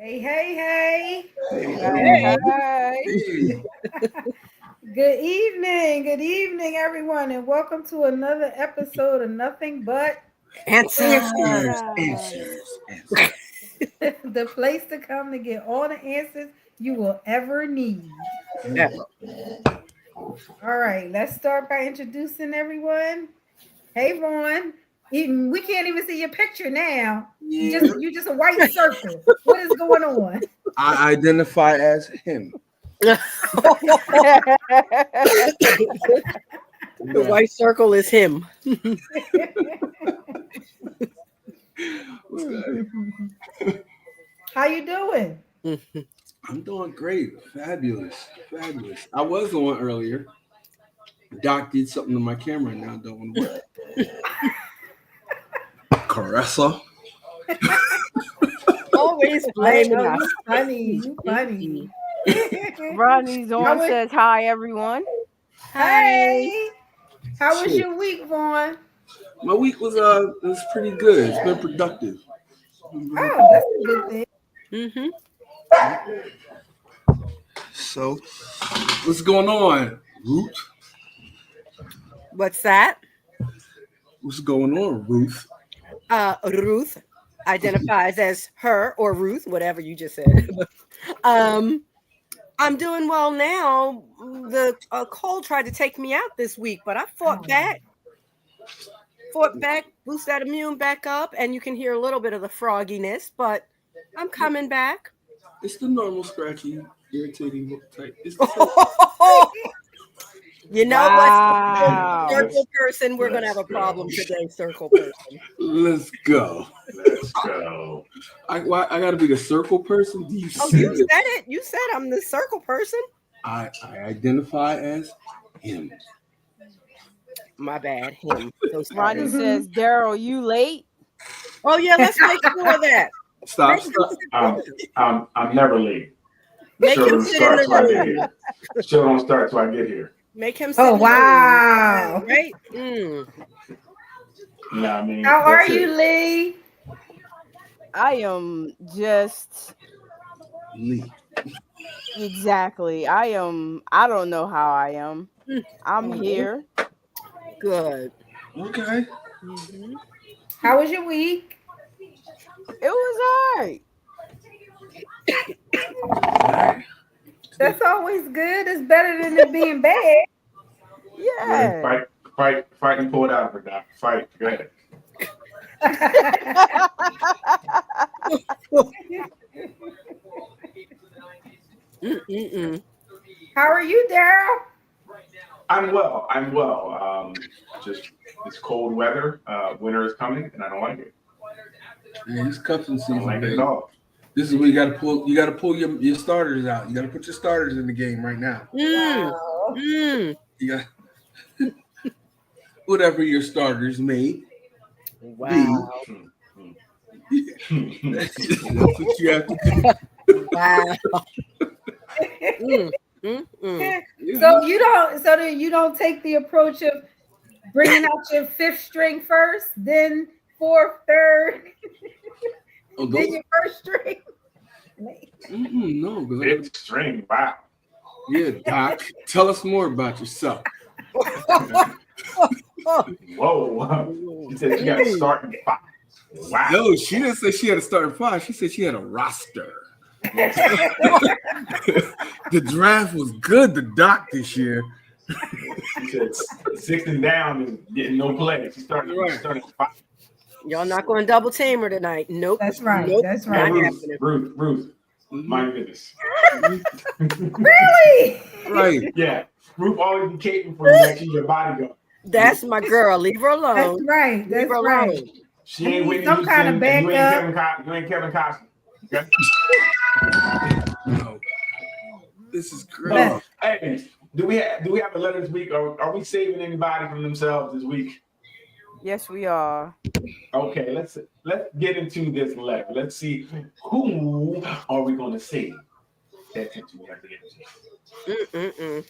Hey, hey, hey. Hey, Hi. hey. Good evening, everyone, and welcome to another episode of Nothing But Answers, Answers. answers. the place to come to get all the answers you will ever need. Ever. All right, let's start by introducing everyone. Hey, Vaughn. We can't even see your picture now. Yeah. You just a white circle. What is going on? I identify as him. The Yeah. white circle is him. What's good? How you doing? I'm doing great. Fabulous. Fabulous. I was on earlier. Doc did something to my camera and now it don't want to work. Caressa. Always blaming Oh, us. you funny. You funny. Ronnie's How on was, says hi everyone. Hi. hey, how was Shit. your week, Vaughn? My week was pretty good. It's been productive. Oh, that's a good thing. Mm-hmm. So what's going on, Ruth? What's that? What's going on, Ruth? Ruth identifies as her or Ruth, whatever you just said. um, I'm doing well now. The cold tried to take me out this week, but I fought back, boost that immune back up, and you can hear a little bit of the frogginess, but I'm coming back. It's the normal scratchy, irritating type. It's the You know what? Wow. Circle person, we're going to have a problem today, circle person. Let's go. Let's go. I got to be the circle person. Do you Oh, see you it? said it. You said I'm the circle person. I identify as him. My bad. Him. So Ronnie sorry. says, Daryl, you late? Oh, yeah, let's make sure of that. Stop. Make him Stop. I'm never late. Make Show him don't sit in start till I the get room. here. Show don't start till I get here. Make him sit Oh, in the room. wow. Right? Mm. You know what I mean? How are That's you, it. Lee? I am just Lee. exactly. I don't know how I am. I'm here. Good. Okay. Mm-hmm. How was your week? It was alright. That's always good. It's better than it being bad. Yeah, Yeah. fight and pull it out of her, Doc. Fight. Go ahead. Mm-mm-mm. How are you, Daryl? I'm well. I'm well. Just it's cold weather. Winter is coming, and I don't like it. Yeah, it's cuffing I don't season, like it at baby. all. This is where you got to pull. You got to pull your starters out. You got to put your starters in the game right now. Mm. Wow. Mm. You got whatever your starters may be. Wow. That's what you have to do. Wow. Mm. Mm-mm. So you don't take the approach of bringing out your fifth string first, then fourth, third, Oh, then those? your first string. No, because I got Fifth string. Wow. Yeah, Doc. Tell us more about yourself. Whoa. She said she got to start in five. Wow. No, she didn't say she had to start at 5. She said she had a roster. The draft was good, the Doc this year. She said 6 and down is getting no play. She started at five. Y'all not going to double team her tonight. Nope. That's right. Nope. That's Not right. Ruth, Mhm. mind your business. Really? Right. Yeah, Ruth always be caping for you like she's your bodyguard. That's my girl. Leave her That's alone. right. Leave That's her right. alone. She I ain't need Whitney some kind of Houston, and backup. you ain't Kevin Costner. Okay? No. This is great. Hey, do we have a letter this week? Or are we saving anybody from themselves this week? Yes, we are. Okay, let's get into this letter. Let's see who are we going to save. Pay attention. We have to get into. Mm-mm-mm.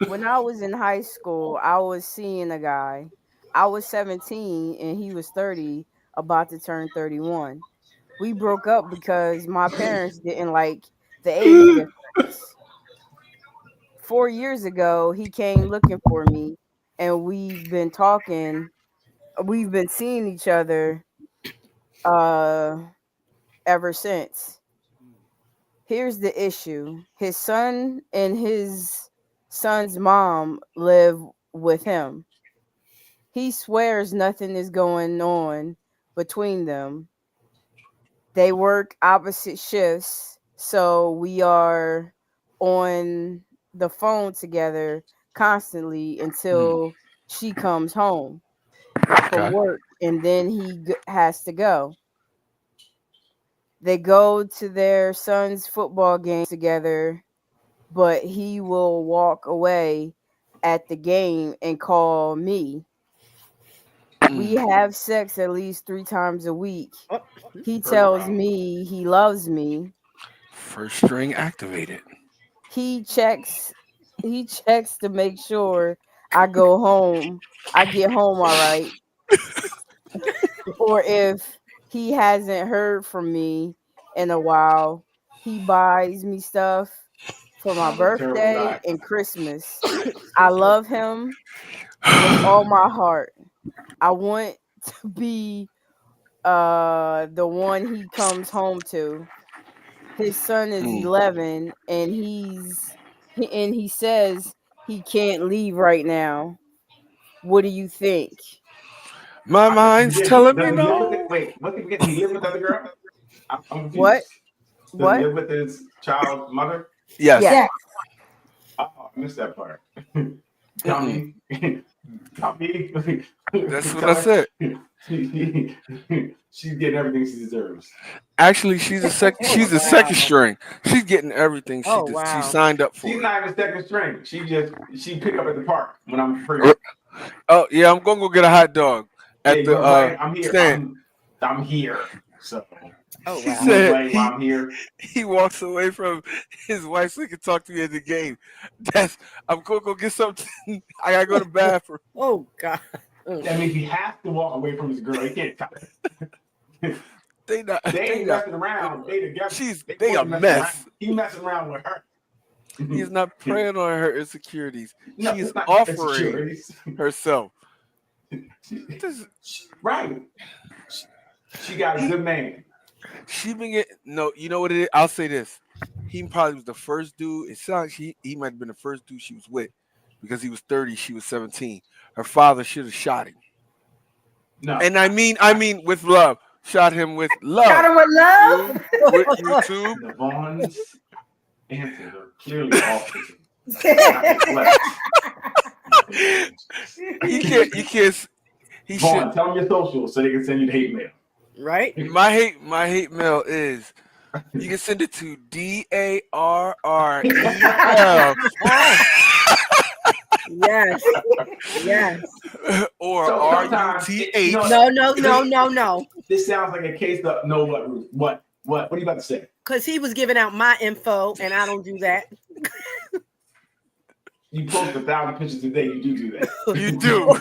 When I was in high school, I was seeing a guy. I was 17 and he was 30, about to turn 31. we broke up because my parents didn't like the age difference. 4 years ago, he came looking for me, and we've been talking. We've been seeing each other ever since. Here's the issue: his son and his son's mom live with him. He swears nothing is going on between them. They work opposite shifts, so we are on the phone together constantly until she comes home from Okay. work, and then has to go. They go to their son's football games together, but he will walk away at the game and call me. We have sex at least 3 times a week. He tells me he loves me. First string activated. He checks to make sure I go home. I get home all right. Or if he hasn't heard from me in a while, he buys me stuff for my Sounds like a terrible birthday guy. and Christmas. I love him with all my heart. I want to be the one he comes home to. His son is 11, and he says he can't leave right now. What do you think? My mind's Does telling me he live with no. it? Wait, what did he get? He live with the other girl? I'm confused. What? Does he What? live with his child's mother? Yes. Yeah. Oh, I missed that part. Dummy. Dummy. That's what I said. She's getting everything she deserves. Actually, she's a second string. She's getting everything Oh, she wow. signed up for. She's not even second string. She pick up at the park when I'm free. Oh yeah, I'm gonna go get a hot dog at Hey, the you're right. I'm here. stand. I'm here. So Oh, He wow. I'm gonna said play while I'm here. he walks away from his wife so he can talk to me at the game. I'm gonna go get something. I gotta go to the bathroom. Oh, God. That means he has to walk away from his girl. He can't talk. They not. They They ain't not. messing around. They together. They a messing mess. around. He messing around with her. He's not preying on her insecurities. No, She's it's not offering insecurities. herself. Right. She got a good man. She been getting no. You know what it is? I'll say this. He probably was the first dude. It sounds like he might have been the first dude she was with because he was 30. She was 17. Her father should have shot him. No. And I mean with love. Shot him with love. Got him with love. With YouTube. The Vaughn's answers are clearly autism. Not deflection. You can't. He Vaughn, should. tell them your socials so they can send you the hate mail. Right? My hate mail is. You can send it to DARREL. Yes. Yes. Or So sometimes RUTH. No. This sounds like a case of no what, Ruth? What? What are you about to say? Because he was giving out my info, and I don't do that. You post 1,000 pictures a day. You do that. You do.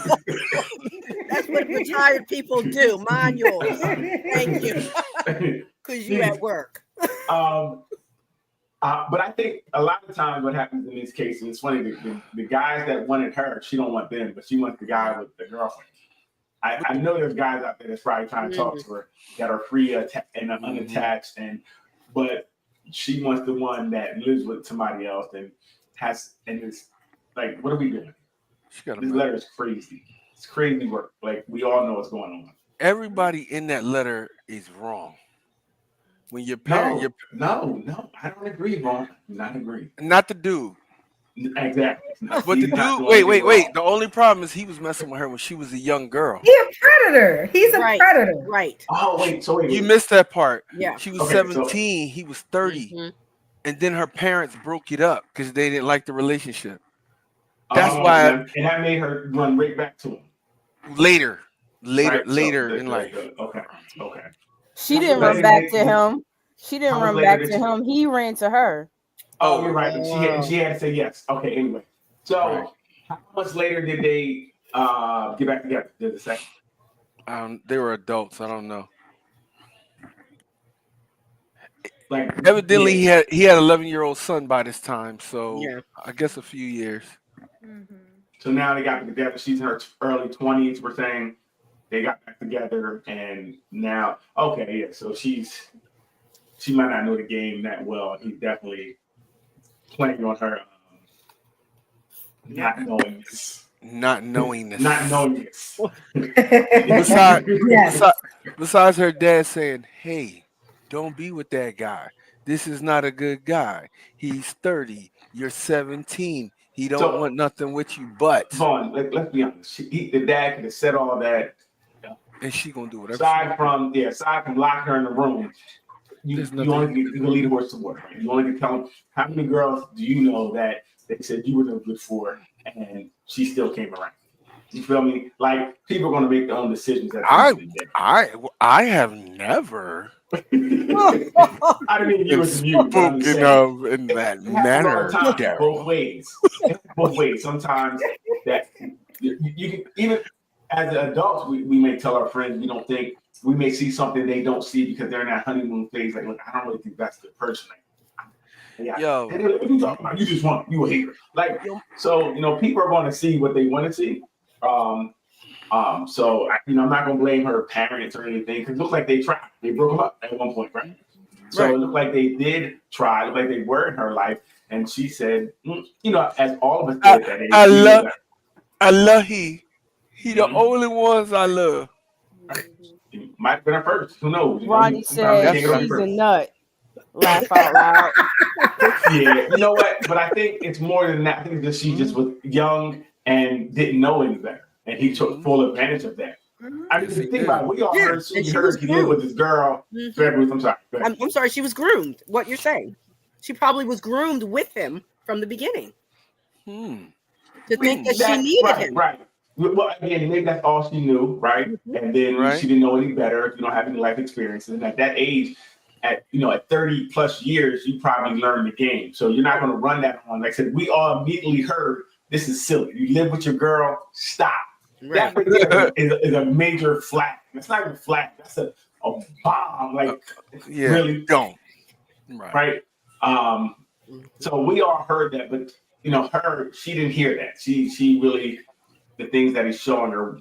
That's what retired people do. Mind yours. Thank you. Because you at work. But I think a lot of times what happens in these cases, it's funny, the guys that wanted her, she don't want them, but she wants the guy with the girlfriend. I know there's guys out there that's probably trying to talk to her that are free and unattached, but she wants the one that lives with somebody else and it's like, what are we doing? This letter is crazy. It's crazy work. Like, we all know what's going on. Everybody in that letter is wrong. When your parent, No, I don't agree, Vaughn. Not agree. not the dude, Exactly. but the dude. Wait. The only problem is he was messing with her when she was a young girl. He a predator. He's a predator. Right. Oh, wait. So wait. You missed that part. Yeah. She was 17. He was 30, and then her parents broke it up because they didn't like the relationship. That's why. And that made her run right back to him. Later Right? in life. Okay. She didn't run back to him. He ran to her. Oh, you're right. She had to say yes. Okay, anyway. So how much later did they get back together? Did they say? They were adults. I don't know. like Evidently, yeah. he had 11-year-old son by this time, so Yeah. I guess a few years. So now they got together. She's in her early 20s. We're saying they got back together, and now okay, yeah. So she might not know the game that well. He's definitely playing on her not knowing this. Not knowing this. Not knowing this. Besides, Yes. besides her dad saying, "Hey, don't be with that guy. This is not a good guy. He's 30. You're 17. He don't So- want nothing with you, but." Vaughn, let's be honest. The dad could have said all that. And she gonna do whatever. Aside from locking her in the room, you There's nothing- only can lead a horse to water. Right? You only can tell them how many girls do you know that they said you were no good for, and she still came around. You feel me? Like people are gonna make their own decisions at the end of the day. I have never I didn't mean you as you. but I'm spoken saying of in it that happens all manner, the time, Daryl. both ways. Both ways. Sometimes that you can even as adults we may tell our friends we don't think we may see something they don't see because they're in that honeymoon phase. Like, look, I don't really think that's the person. Yeah. Yo. And they're like, what are you talking about? You just want you a hater. Like, so people are going to see what they want to see. So I'm not going to blame her parents or anything because it looks like they tried. They broke them up at one point, right? So Right. it looked like they did try. It looked like they were in her life, and she said, as all of us did at that age. I we love- were I love he the Mhm. only ones I love. like, it might have been her first. Who knows? Ronnie Sometimes said they take it on she's a first. nut. Laugh out loud. Yeah, you know what? But I think it's more than that. I think that she just was young and didn't know any better, and he took full advantage of that. I mean, Yes, he think did. about it. We all Yeah, heard and Susie she heard was he lived with groomed. this girl. Mhm. February. I'm sorry. Go ahead. I'm sorry, she was groomed. What you're saying? She probably was groomed with him from the beginning to think that she needed right, him. Right. Well, again, maybe that's all she knew, right? And then Right. she didn't know any better if you don't have any life experiences. And at that age, at 30 plus years, you probably learned the game. So you're not going to run that on. Like I said, we all immediately heard this is silly. You live with your girl, stop. Right. That right there is a major flag. It's not even flag. That's a bomb. Like Yeah, really, don't. Right. right? So we all heard that, but she didn't hear that. She really the things that he's showing her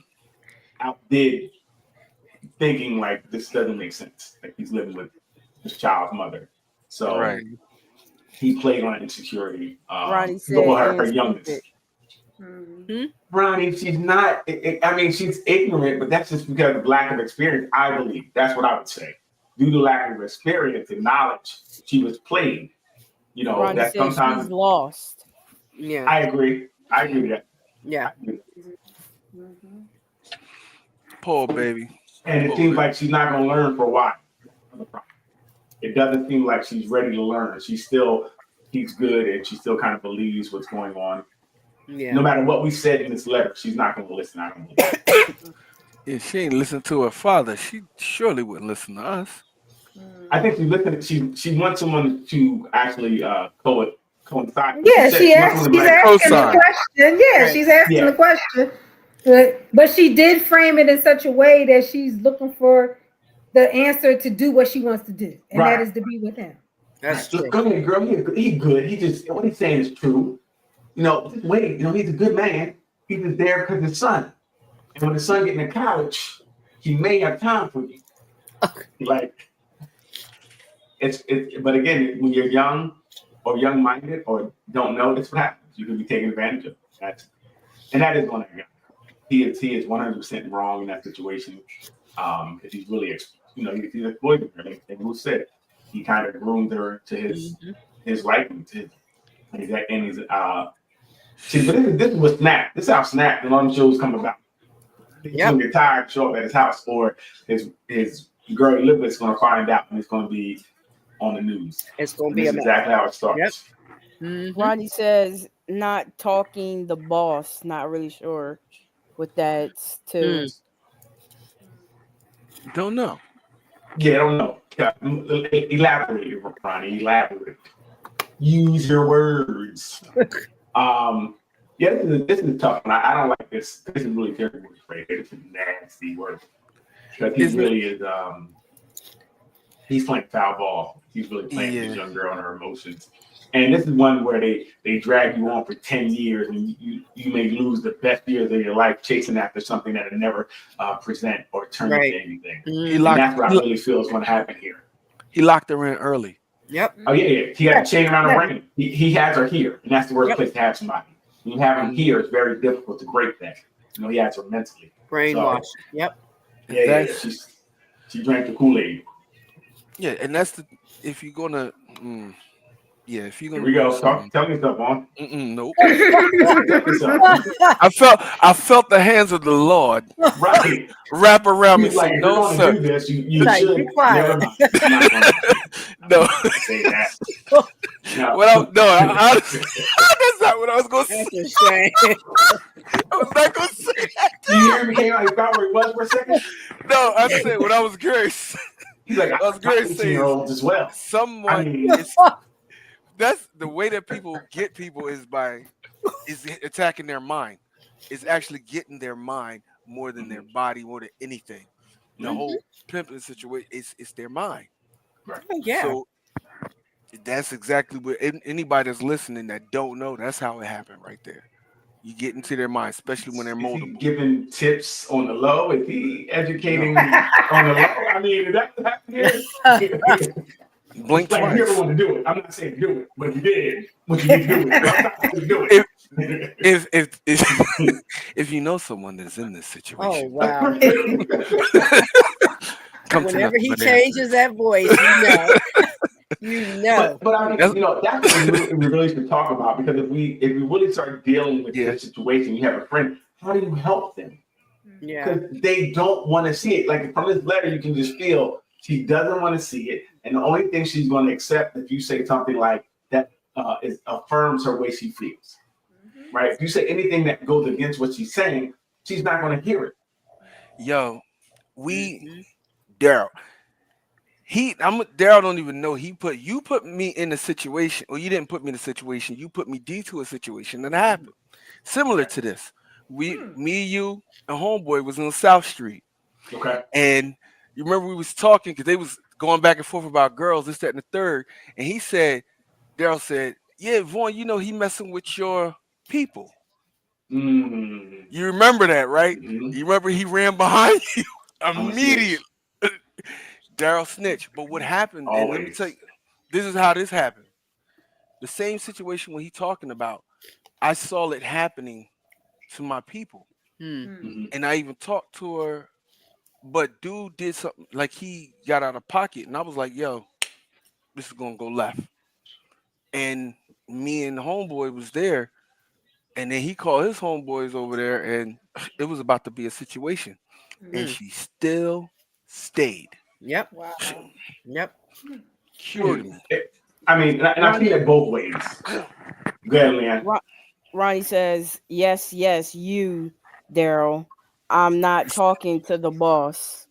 outdid thinking like this doesn't make sense. Like he's living with his child's mother. So Right. he played on insecurity. Ronnie But said her and youngest. Mhm. Ronnie, she's not. She's ignorant, but that's just because of lack of experience. I believe that's what I would say. Due to lack of experience and knowledge, she was played. Ronnie That said sometimes she's lost. Yeah. I agree. I agree with that. Yeah. Poor baby. And it seems like she's not going to learn for a while. It doesn't seem like she's ready to learn. He's good, and she still kind of believes what's going on. Yeah. No matter what we said in this letter, she's not going to listen. I don't believe. If she ain't listen to her father, she surely wouldn't listen to us. I think she listened. She wants someone to actually coincide. Yeah, She she's wants someone to asking be like, the co-sign. question. Yeah, Right. she's asking Yeah. the question. But she did frame it in such a way that she's looking for the answer to do what she wants to do, and Right. that is to be with him. That's Just true. go ahead, girl. He's good. He just what he's saying is true. Just wait. He's a good man. He's just there because his son. And when the son getting to college, he may have time for you. Like it's. But again, when you're young or young-minded or don't know, that's what happens. You can be taken advantage of. And that is one thing. He is 100% wrong in that situation. If he's really, he's exploiting her. Like Bruce said, he kind of groomed her to his liking. But this was Snap. This is how Snap and all the shows come about. He's Yep. gonna get tired and show up at his house, or his girl he lived with is gonna find out, and it's gonna be on the news. It's going to And be this a is mess. exactly how it starts. Yep. Mhm. Ronnie says not talking the boss. Not really sure what that's to. Don't know. Yeah, I don't know. Yeah, elaborate, Ronnie. Elaborate. Use your words. Yeah, this is a tough one. I don't like this. This is really terrible. Right? This is nasty work. Because he Isn't it? really is. He's playing foul ball He's really playing Yeah. this young girl and her emotions. And this is one where they drag you on for 10 years and you may lose the best years of your life chasing after something that'll never present or turn Right. into anything. Mhm. And that's what I really feel is going to happen here. He locked her in early. Yep. Oh, yeah. He got a chain around her Yeah. brain. He has her here. And that's the worst Yep. place to have somebody. When you have him here, it's very difficult to break that. You know, he has her mentally. Brainwash. Yep. Yeah. That's- She drank the Kool-Aid. Yeah, and that's the if you're gonna if you're Here gonna we go. do something- Tell me stuff, Vaughn. Nope. Tell me something. I felt the hands of the Lord Right. wrap around me. He's like, Say, if you're no, going to sir. do this, you Like, should. be quiet. Never mind. I'm not gonna No. say that. No. That's not what I was gonna say. That's a shame. I was not gonna say that. You hear me? Came out. He forgot where he was for a second. No, I said what I was curious. He's like, I was going to say 18-year-olds as well. Someone I mean- that's the way that people get people is attacking their mind. Is actually getting their mind more than their body, more than anything. The whole pimping situation it's their mind. Oh, yeah. So that's exactly what anybody that's listening that don't know, that's how it happened right there. You get into their mind, especially when they're Is he multiple. giving tips on the low? Is he educating on the low? I mean, is that here? Blink Like, if you ever twice. want to do it, I'm not saying do it, but if you did, what you need to do it. Do it. If you know someone that's in this Oh, situation, wow. come to Whenever he nothing but changes that voice, you know. But I mean, That's- that's what we really should talk about, because if we really start dealing with Yeah. this situation, you have a friend, how do you help them? Yeah. Because they don't want to see it. Like from this letter, you can just feel she doesn't want to see it, and the only thing she's going to accept if you say something like that affirms her way she feels. Right? If you say anything that goes against what she's saying, she's not going to hear it. Yo, Daryl. Daryl don't even know you put me in a situation, or you didn't put me in a situation. You put me to a situation that happened similar to this. Me, you, and homeboy was on South Street, Okay. and you remember we was talking because they was going back and forth about girls, this, that, and the third. And Daryl said, "Yeah, Vaughn, you know he messing with your people." Mm. You remember that, right? Mhm. You remember he ran behind you I'm a immediately. Daryl snitch. But what happened, and let me Always. tell you, this is how this happened. The same situation when he talking about, I saw it happening to my people. Mhm. And I even talked to her, but dude did something like he got out of pocket. And I was like, yo, this is gonna go left. And me and the homeboy was there. And then he called his homeboys over there, and it was about to be a situation. And she still stayed. Yep. Wow. Yep. Cured me. I mean, and I see that both ways. Go ahead, Leanne. Ronnie says, yes, you, Daryl. I'm not talking to the boss.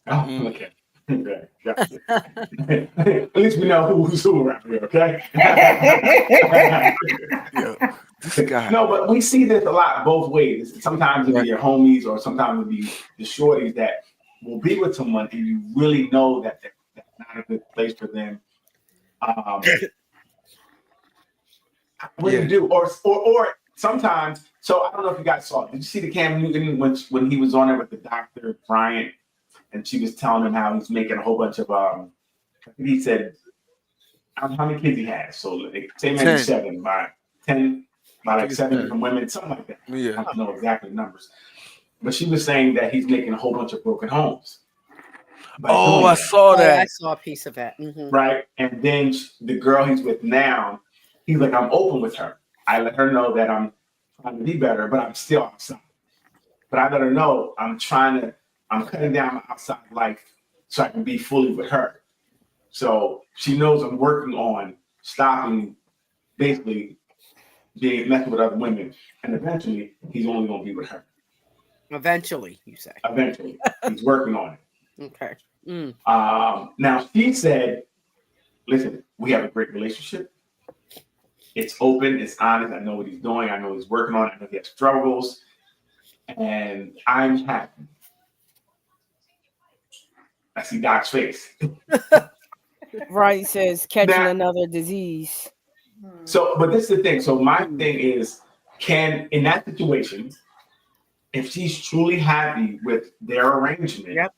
Oh, okay. Okay, gotcha. At least we know who's who around here, okay? Yeah, this guy. No, but we see this a lot both ways. Sometimes it'll be your homies, or sometimes it'll be the shorties that will be with someone and you really know that that's not a good place for them. What do you do? Or sometimes, so I don't know if you guys saw it. Did you see the Cam Newton when he was on there with the Dr. Bryant, and she was telling him how he's making a whole bunch of he said how many kids he has. So like, say maybe 10. 7 by 10 by like 7 10. different women, something like that. I Yeah. don't know exactly numbers. But she was saying that he's making a whole bunch of broken homes. by Oh, doing I that. saw I that. saw a piece of that. Mhm. Right. And then the girl he's with now, he's like, I'm open with her. I let her know that I'm trying to be better, but I'm still outside. But I let her know I'm cutting down my outside life so I can be fully with her. So she knows I'm working on stopping basically messing with other women. And eventually he's only going to be with her. Eventually, you say. Eventually. He's working on it. Okay. Now she said, listen, we have a great relationship. It's open, it's honest. I know what he's doing. I know he's working on it. I know he has struggles. And I'm happy. I see Doc's face. Ronnie says catching Now- another disease. So, but this is the thing. So my thing is, can in that situation, if she's truly happy with their arrangement, Yep.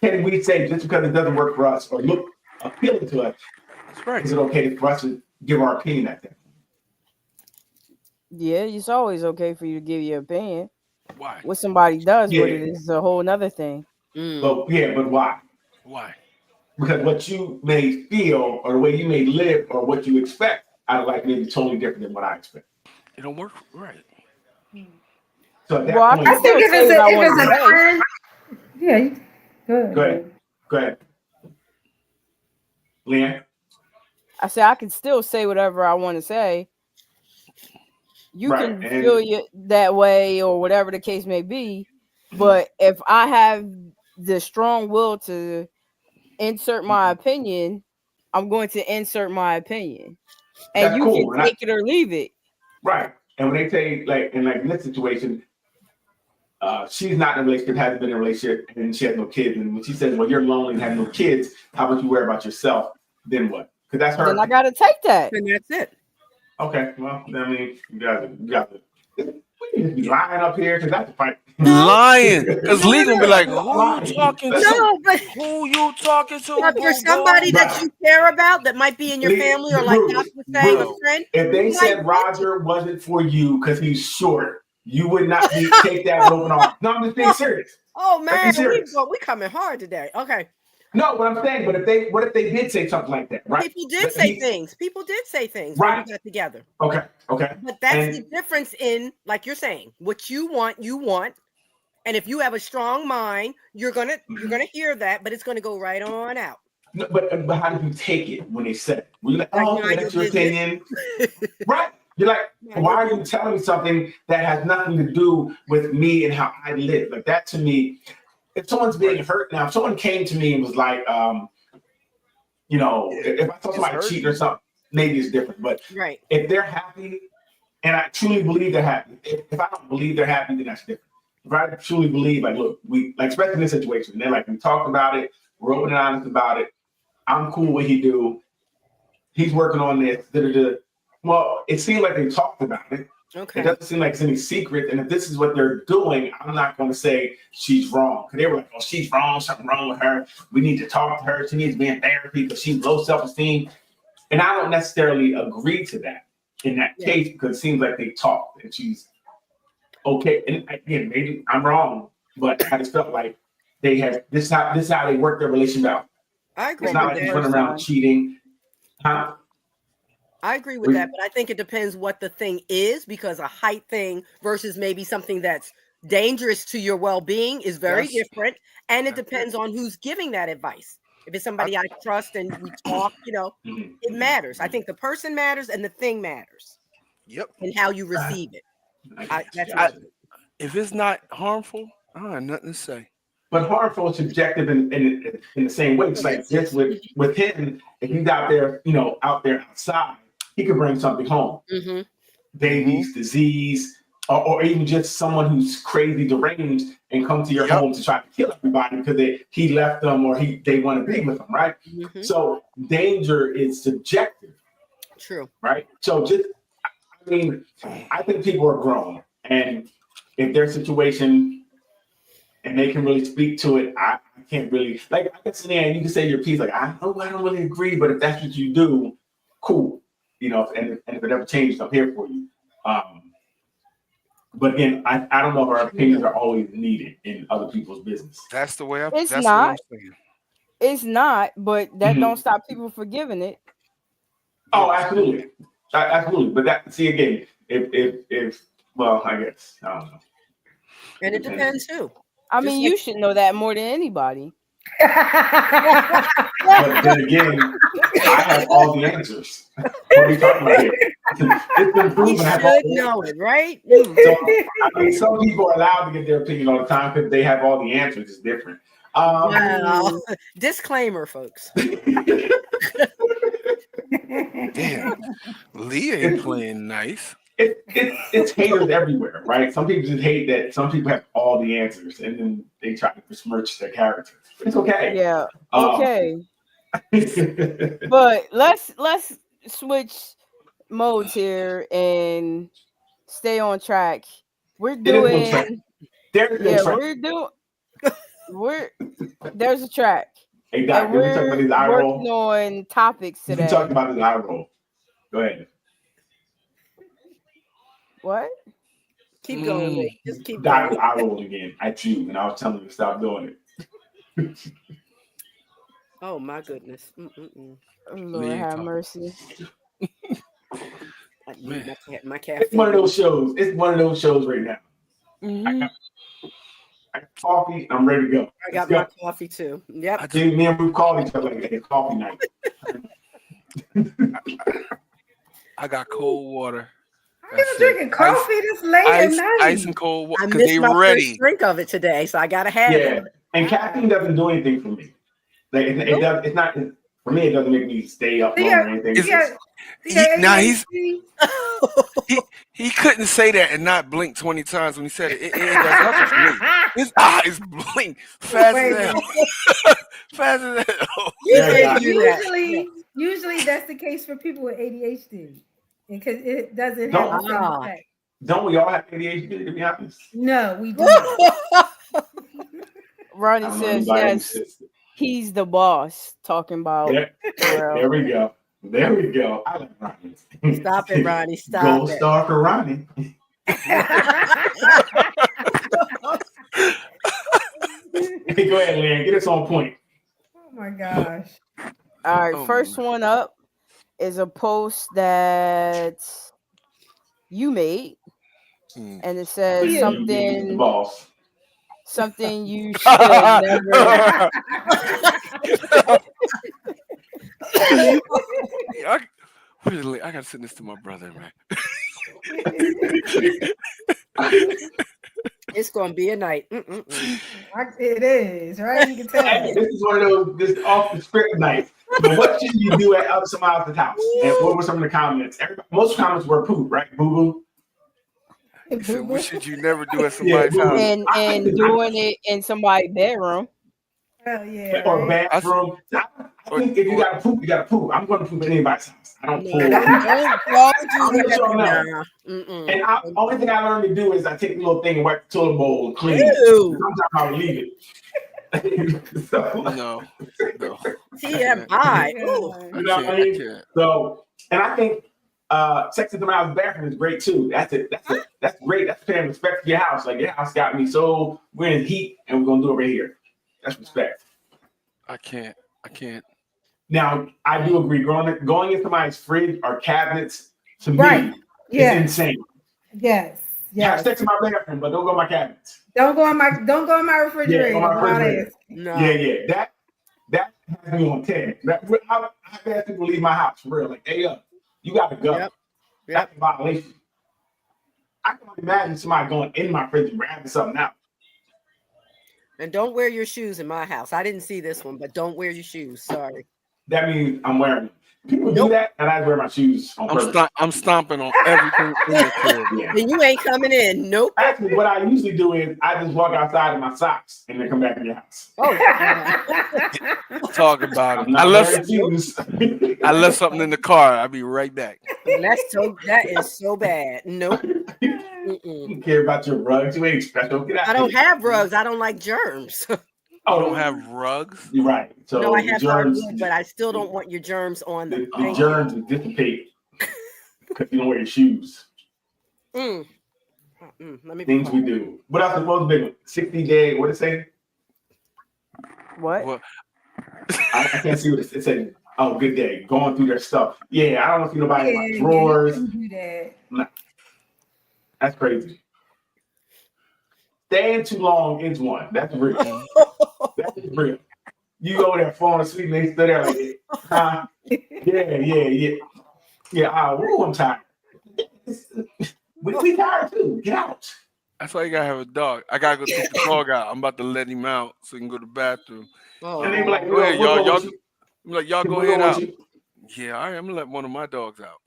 can we say just because it doesn't work for us or look appealing to us, That's right. is it okay for us to give our opinion at that? Yeah, it's always okay for you to give your opinion. Why? What somebody does with Yeah. it is a whole nother thing. Mm. But why? Why? Because what you may feel or the way you may live or what you expect out of life may be totally different than what I expect. It don't work right. So at that Well, point, I think if Say it's what I a, if wanna it's a say. friend, yeah, go ahead. go ahead. Go ahead. Leanne? I say I can still say whatever I want to say. You Right, can and- feel you that way or whatever the case may be, but if I have the strong will to insert my opinion, I'm going to insert my opinion, and That's you cool, can and take it or leave it. Right. And when they say like in this situation, she's not in a relationship, hasn't been in a relationship, and she has no kids. And when she says, "Well, you're lonely and have no kids, how about you worry about yourself?" Then what? Because that's her. Then I gotta take that. And that's it. Okay. Well, I mean, you got to. We need to be lying up here because that's a fight. Lying, because Lee gonna be like, "Who Lying. you talking to? No, but Who you talking to?" if you're boo-boo?" somebody that Right. you care about that might be in your Lee, family or like Bruce, Doc was saying, a Bruce, friend. If they you said might- Roger wasn't for you because he's short, you would not take that with open arms. No, I'm just being serious. Oh Are man, you serious? we coming hard today. Okay. No, what I'm saying, but what if they did say something like that, right? People did But say he- things. People did say things when Right. we got together. Okay. But that's the And- difference in, like you're saying, what you want, and if you have a strong mind, you're gonna hear that, but it's gonna go right on out. No, but how did you take it when they said it? Were you like, Like, oh, mind okay, that's your your business. opinion? Right. You're like, Mind why your are you business. telling me something that has nothing to do with me and how I live? Like that to me, if someone's being hurt now, if someone came to me and was like, if I saw somebody hurt. cheating or something, maybe it's different. But Right. if they're happy, and I truly believe they're happy, if I don't believe they're happy, then that's different. If I truly believe, like, look, especially in this situation, they're like, we talked about it, we're open and honest about it. I'm cool with what he do. He's working on this. Da-da-da. Well, it seemed like they talked about it. Okay. It doesn't seem like it's any secret. And if this is what they're doing, I'm not going to say she's wrong. Because they were like, oh, she's wrong. Something wrong with her. We need to talk to her. She needs to be in therapy because she's low self-esteem. And I don't necessarily agree to that in that Yeah. case because it seems like they talked and she's okay. And again, maybe I'm wrong, but I just felt like they have this is how they work their relationship out. I agree It's not with like he's that. running around cheating. Huh? I agree with that, but I think it depends what the thing is, because a height thing versus maybe something that's dangerous to your well-being is very Yes. different, and it That's depends on who's giving that advice. If it's somebody I trust and we talk, Mhm. it matters. I think the person matters and the thing matters, Yep. and how you receive it. That's I- If it's not harmful, I don't have nothing to say. But harmful is subjective in the same way. It's like this with him, if he's out there, outside, he could bring something home. Mm-hmm. Babies, disease, or even just someone who's crazy deranged and come to your Yep. home to try to kill everybody because he left them or they want to be with them, right? Mm-hmm. So danger is subjective, True. right? So I think people are grown, and if their situation and they can really speak to it, I can't really, like, I guess, you can say your piece, like, I don't really agree, but if that's what you do, cool. And if it ever changes, I'm here for you. But again, I don't know if our opinions are always needed in other people's business. That's the way It's that's not. what I'm saying. It's not, but that Mhm. don't stop people forgiving it. Oh, absolutely. Absolutely. But that, see, again, if well, I guess, I don't know. And it depends who. I Just mean, like- you should know that more than anybody. But then again, I have all the answers. What are we talking about here? It's been We proven I have all should the know answers. it, right? Mm. So, I mean, some people are allowed to get their opinion all the time because they have all the answers. It's different. Wow. Disclaimer, folks. Damn, Lee ain't playing nice. It's haters everywhere, right? Some people just hate that some people have all the answers and then they try to besmirch their character. It's okay. Yeah. Um, Okay. But let's switch modes here and stay on track. We're It is on track. doing There's no yeah, track. there's a track. Hey, Doc, And can we talk about we're this eye working roll? on topics We today. talk about this eye roll. Go ahead. What? Keep going, Lee. Just keep Doc going. eye roll again at you, and I was telling you to stop doing it. Oh my goodness. Mm-mm-mm. Oh, Lord Leave have talking. mercy. I need my It's caffeine. one of those shows. It's one of those shows right now. Mhm. I got coffee. I'm ready to go. I got Let's my coffee too. Yep. I just, Me and Ruth called each other like it's coffee night. I got cold water. How you That's it. drinking coffee this late at night? Ice and cold water I because missed they my ready. first drink of it today, so I gotta have Yeah, it. and caffeine doesn't do anything for me. Like it does. It's not for me. It doesn't make me stay up longer or anything. It's Yeah. just- Now he's ADHD? he couldn't say that and not blink 20 times when he said it. It does nothing for me. His eyes blink fast Wait as a hell. Fast as hell. You Yeah, didn't do that. Usually that's the case for people with ADHD because it doesn't Don't- have the same Ah. effect. Don't we all have ADHD? To be honest, No, we do not. Ronnie I'm says anybody yes, who's- he's the boss. Talking about There we go. There we go. I like Ronnie. Stop it, Ronnie. Stop Gold it. star for Ronnie. Hey, go ahead, Lynn. Get us on point. Oh my gosh. All right, Oh, first man. one up is a post that you made, Hmm. and it says Yeah. You the something you should never. I gotta send this to my brother, man. It's gonna be a night. Mm-mm-mm. It is, right? You can tell. Hey, this is one of those this off the script nights. But what should you do at somebody else's house? And what were some of the comments? Most comments were poop, right? Boo boo. He said, what should you never do at somebody's Yeah, house? and doing it in somebody's bedroom. Oh yeah. Or right. bathroom. I think if you gotta poop, you gotta poop. I'm gonna poop at anybody's house. I don't No, pull. don't do I'm that. just showing up. Nah. Mm-mm. And only thing I learned to do is I take the little thing and wipe the toilet bowl and clean it. Ew. Sometimes I'll leave it. So, No. TMI. Ooh. you know what I I mean? can't. So, and I think sex in the house bathroom is great too. That's great. That's paying respect for your house. Like your house got me, so we're in heat and we're gonna do it right here. That's respect. I can't. Now, I do agree. Going in somebody's fridge or cabinets to Right. me is Yes. insane. Yes. Have Yes. sex in my bathroom, but don't go in my cabinets. Don't go in my refrigerator. Yeah, on my without refrigerator. asking. No. Yeah. That has me on 10. I've had people leave my house for real. Like, hey, you gotta go. Yep. That's a violation. I can imagine somebody going in my fridge and grabbing something out. And don't wear your shoes in my house. I didn't see this one, but don't wear your shoes. Sorry. That means I'm wearing them. People do Nope. that, and I wear my shoes on purpose. I'm stomping on everything in the crib. Yeah. Then you ain't coming in. Nope. Actually, what I usually do is I just walk outside in my socks and then come back in your house. Oh, Talk about I'm it. not wearing shoes. I left something in the car. I'll be right back. that is so bad. Nope. You Mm-mm. don't care about your rugs. You ain't special. Get out. I don't have rugs. I don't like germs. Oh, I don't have rugs. You're right. So No, I the have germs, hardwood, but I still don't want your germs on the, them. the Thank you. germs will dissipate because you don't wear your shoes. Mm. Let me Things we do. What else is most big one? 60-day. What it say? What? Well, I can't see what it said. Oh, good day. Going through their stuff. Yeah, I don't see nobody in my drawers. You can do that. That's crazy. Staying too long is one. That's real. That is real. You go there falling asleep and they stood there like, huh? Yeah. I'm tired. We tired too. Get out. that's why you gotta have a dog. I gotta go take the dog out. I'm about to let him out so he can go to the bathroom. Oh, And they be like, Go ahead, "We'll y'all. go with you. I'm like, y'all go We'll ahead with out. you." Yeah, all right. I'm gonna let one of my dogs out.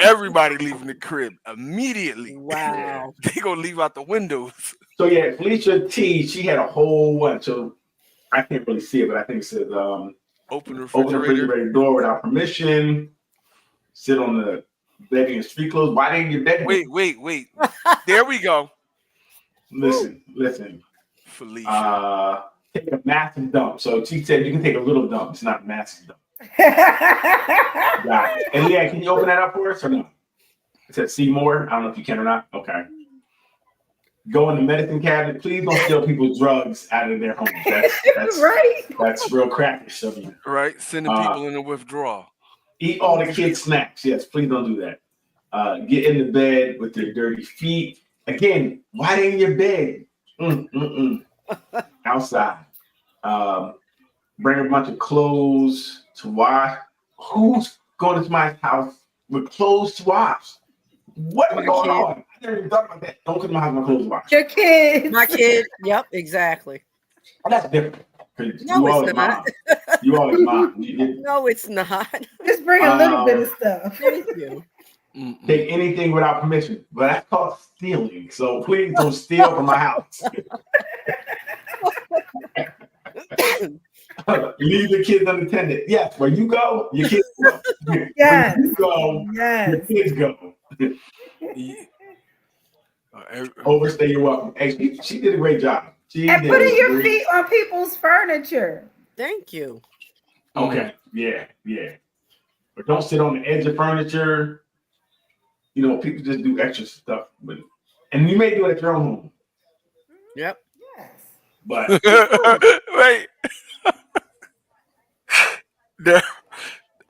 Everybody leaving the crib immediately. wow. They gonna leave out the windows. So yeah, Felicia T, she had a whole bunch of, I can't really see it, but I think it says Open the Open the refrigerator. refrigerator door without permission. Sit on the bed in your street clothes. Why didn't you bed? Wait. There we go. Listen. Felicia. Take a massive dump. So she said you can take a little dump. It's not a massive dump. yeah. Got it. And Leanne, can you open that up for us or no? It says see more. I don't know if you can or not. Okay. Go in the medicine cabinet. Please don't steal people's drugs out of their homes. That's Right. That's real crackish of you. Right? Sending people in a withdrawal. Eat all the kids' snacks. Yes, please don't do that. Get in the bed with your dirty feet. Again, why in your bed? Outside. Bring a bunch of clothes to wash. Who's going to my house with clothes to wash? What's going on? I never even thought about that. Don't come to my house with clothes to wash. Your kids. My kid. Yep, exactly. Oh, that's different. No, it's not. You always mom. No, it's not. Just bring a little bit of stuff. Thank you. Take anything without permission. But that's called stealing. So please don't steal from my house. Leave the kids unattended. Yes, where you go, your kids go. Yes. Where you go, Yes. your kids go. Overstay your welcome. Hey, she did a great job. And putting your feet on people's furniture. Thank you. Okay. Yeah. But don't sit on the edge of furniture. You know, people just do extra stuff with it. And you may do it at your own home. Yep. Yes. But Wait.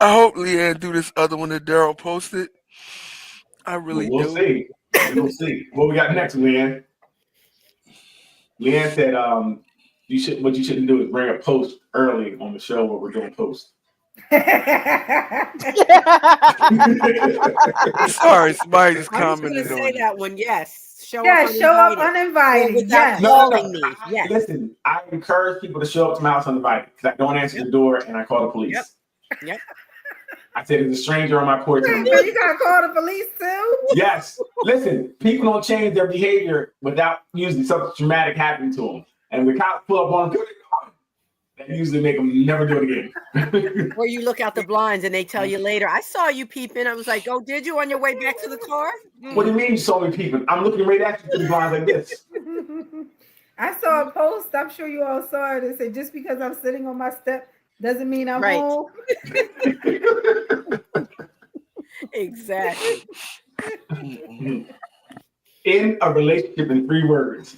I hope Leanne do this other one that Daryl posted. I really we'll do. see. We'll see. What we got next, Leanne? Leanne said, what you shouldn't do is bring a post early on the show where we're doing posts. Sorry, somebody just I was going to commented say on it. that one. Yes. Show up uninvited. Without Yes. calling me. Yes. Listen, I encourage people to show up to my house uninvited because I don't answer the door and I call the police. Yep. I said there's a stranger on my porch. You gotta call the police too? Yes. Listen, people don't change their behavior without usually something traumatic happening to them. And the cops pull up on them, that usually make them never do it again. Or you look out the blinds and they tell you later, I saw you peeping. I was like, oh, did you on your way back to the car? What do you mean you saw me peeping? I'm looking right at you through the blinds like this. I saw a post, I'm sure you all saw it. It said, just because I'm sitting on my step doesn't mean I'm home. Exactly. In a relationship in 3 words.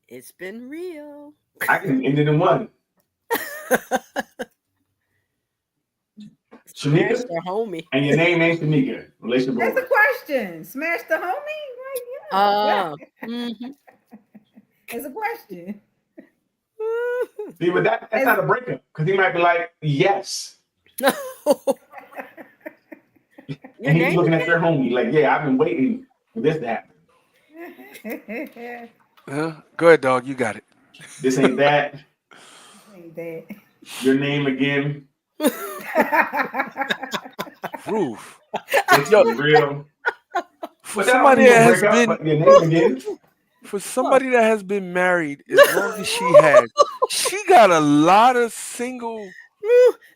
It's been real. I can end it in 1. Smash Shamika, the homie. and your name ain't Shamika. Relationship That's over. a question. Smash the homie? Like, Mhm. It's a question. See, but that's not a breakup because he might be like, yes. And he's looking at their homie like, yeah, I've been waiting for this to happen. Go ahead, dog. You got it. This ain't that. Ain't that. Your name again. Roof. It's real. For somebody that has been your name again. For somebody that has been married as long as she has, she got a lot of single.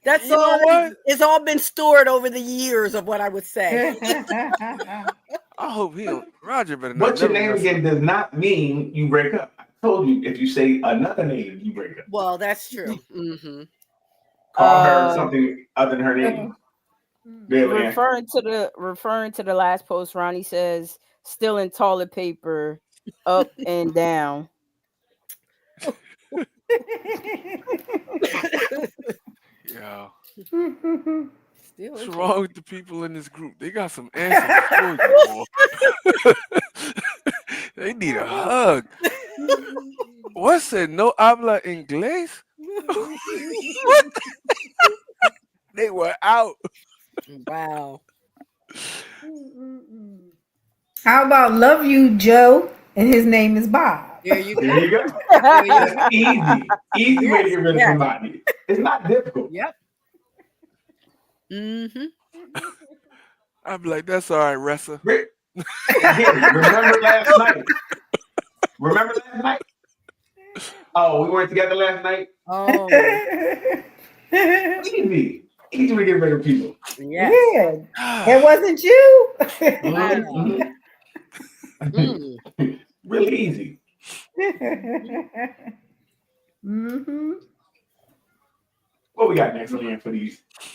That's You know all. what? It's all been stored over the years of what I would say. I hope he don't. Roger better not. What's your never name mess again does not mean you break up. I told you if you say another name, you break up. Well, that's true. Mm-hmm. Call her something other than her name. There, Leanne. Referring to the last post, Ronnie says, still in toilet paper, up and down. Yeah. Still What's in wrong with the people in this group? They got some answers for you. They need a hug. What said no habla inglés? What? They were out. Wow. How about love you, Joe, and his name is Bob? There you go. There you go. There you go. That's easy way to get rid of somebody. It's not difficult. Yep. Mm-hmm. I'd be like, that's all right, Ressa. Again, remember last night? Oh, we weren't together last night. Oh, Easy to get rid of people. yes. Yeah, it wasn't you. Mhm. Mm. Really easy. Mm-hmm. What we got next on here for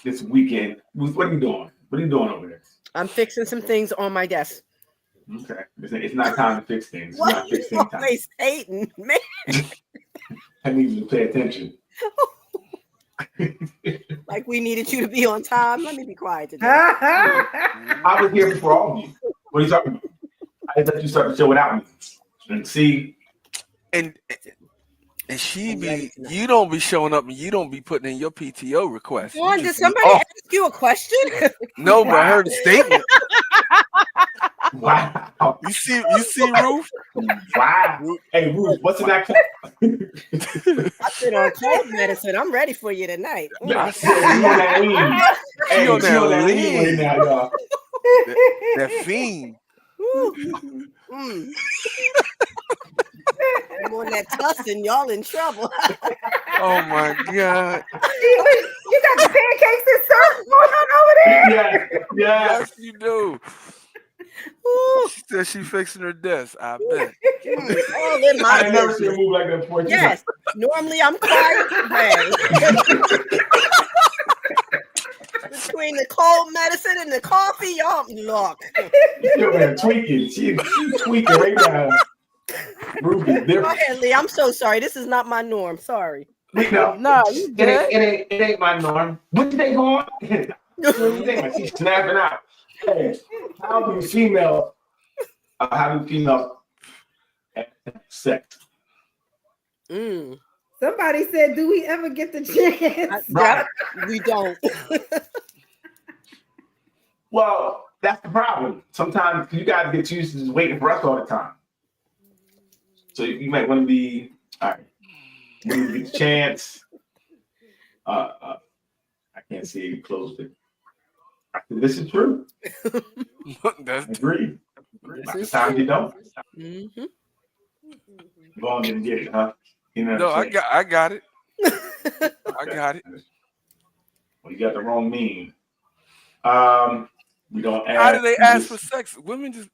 this weekend? What are you doing? What are you doing over there? I'm fixing some things on my desk. Okay, it's not time to fix things. It's What not you fixing time. always hating, man? I need you to pay attention. Like we needed you to be on time. Let me be quiet today. I was here before all of you. What are you talking about? I let you start the show without me. And see, And she I'm ready be, tonight. you don't be showing up and you don't be putting in your PTO request. You Juan, did just be somebody off. ask you a question? No, but I heard a statement. wow. You see, Ruth? Wow. Hey, Ruth, what's in that cup? I've been on cold medicine. I'm ready for you tonight. I She on that lean. Hey, She on she on that that lean right lean. now, y'all. That fiend. Woo. Mm. I'm on that tussin', y'all in trouble. Oh my God. You got the pancakes and syrup going on over there. Yeah, yeah. Yes, you do. Ooh. She said she fixing her desk. I bet. All in my I ain't never seen business. a move like that before. Yes. Normally I'm quiet today. Between the cold medicine and the coffee, y'all look. She's over there tweaking. She's tweaking right now. Ruth is Go different. ahead, Lee. I'm so sorry. This is not my norm. Sorry. We know. No, you good. It ain't my norm. What did they go on? She's snapping out. Hey, how do females have sex? Mm. Somebody said, "Do we ever get the chance?" Yep, we don't. Well, that's the problem. Sometimes you guys get used to just waiting for us all the time. So you might want to be all right. When you get the chance. I can't see you closed it. This is true. That's Agreed. This is Sometimes true. you don't. Mm-hmm. Vaughn didn't get it, huh? You know no, what I'm saying? I got it. I Okay. got it. Well, you got the wrong meme. We don't ask. How do they you ask just- for sex? Women just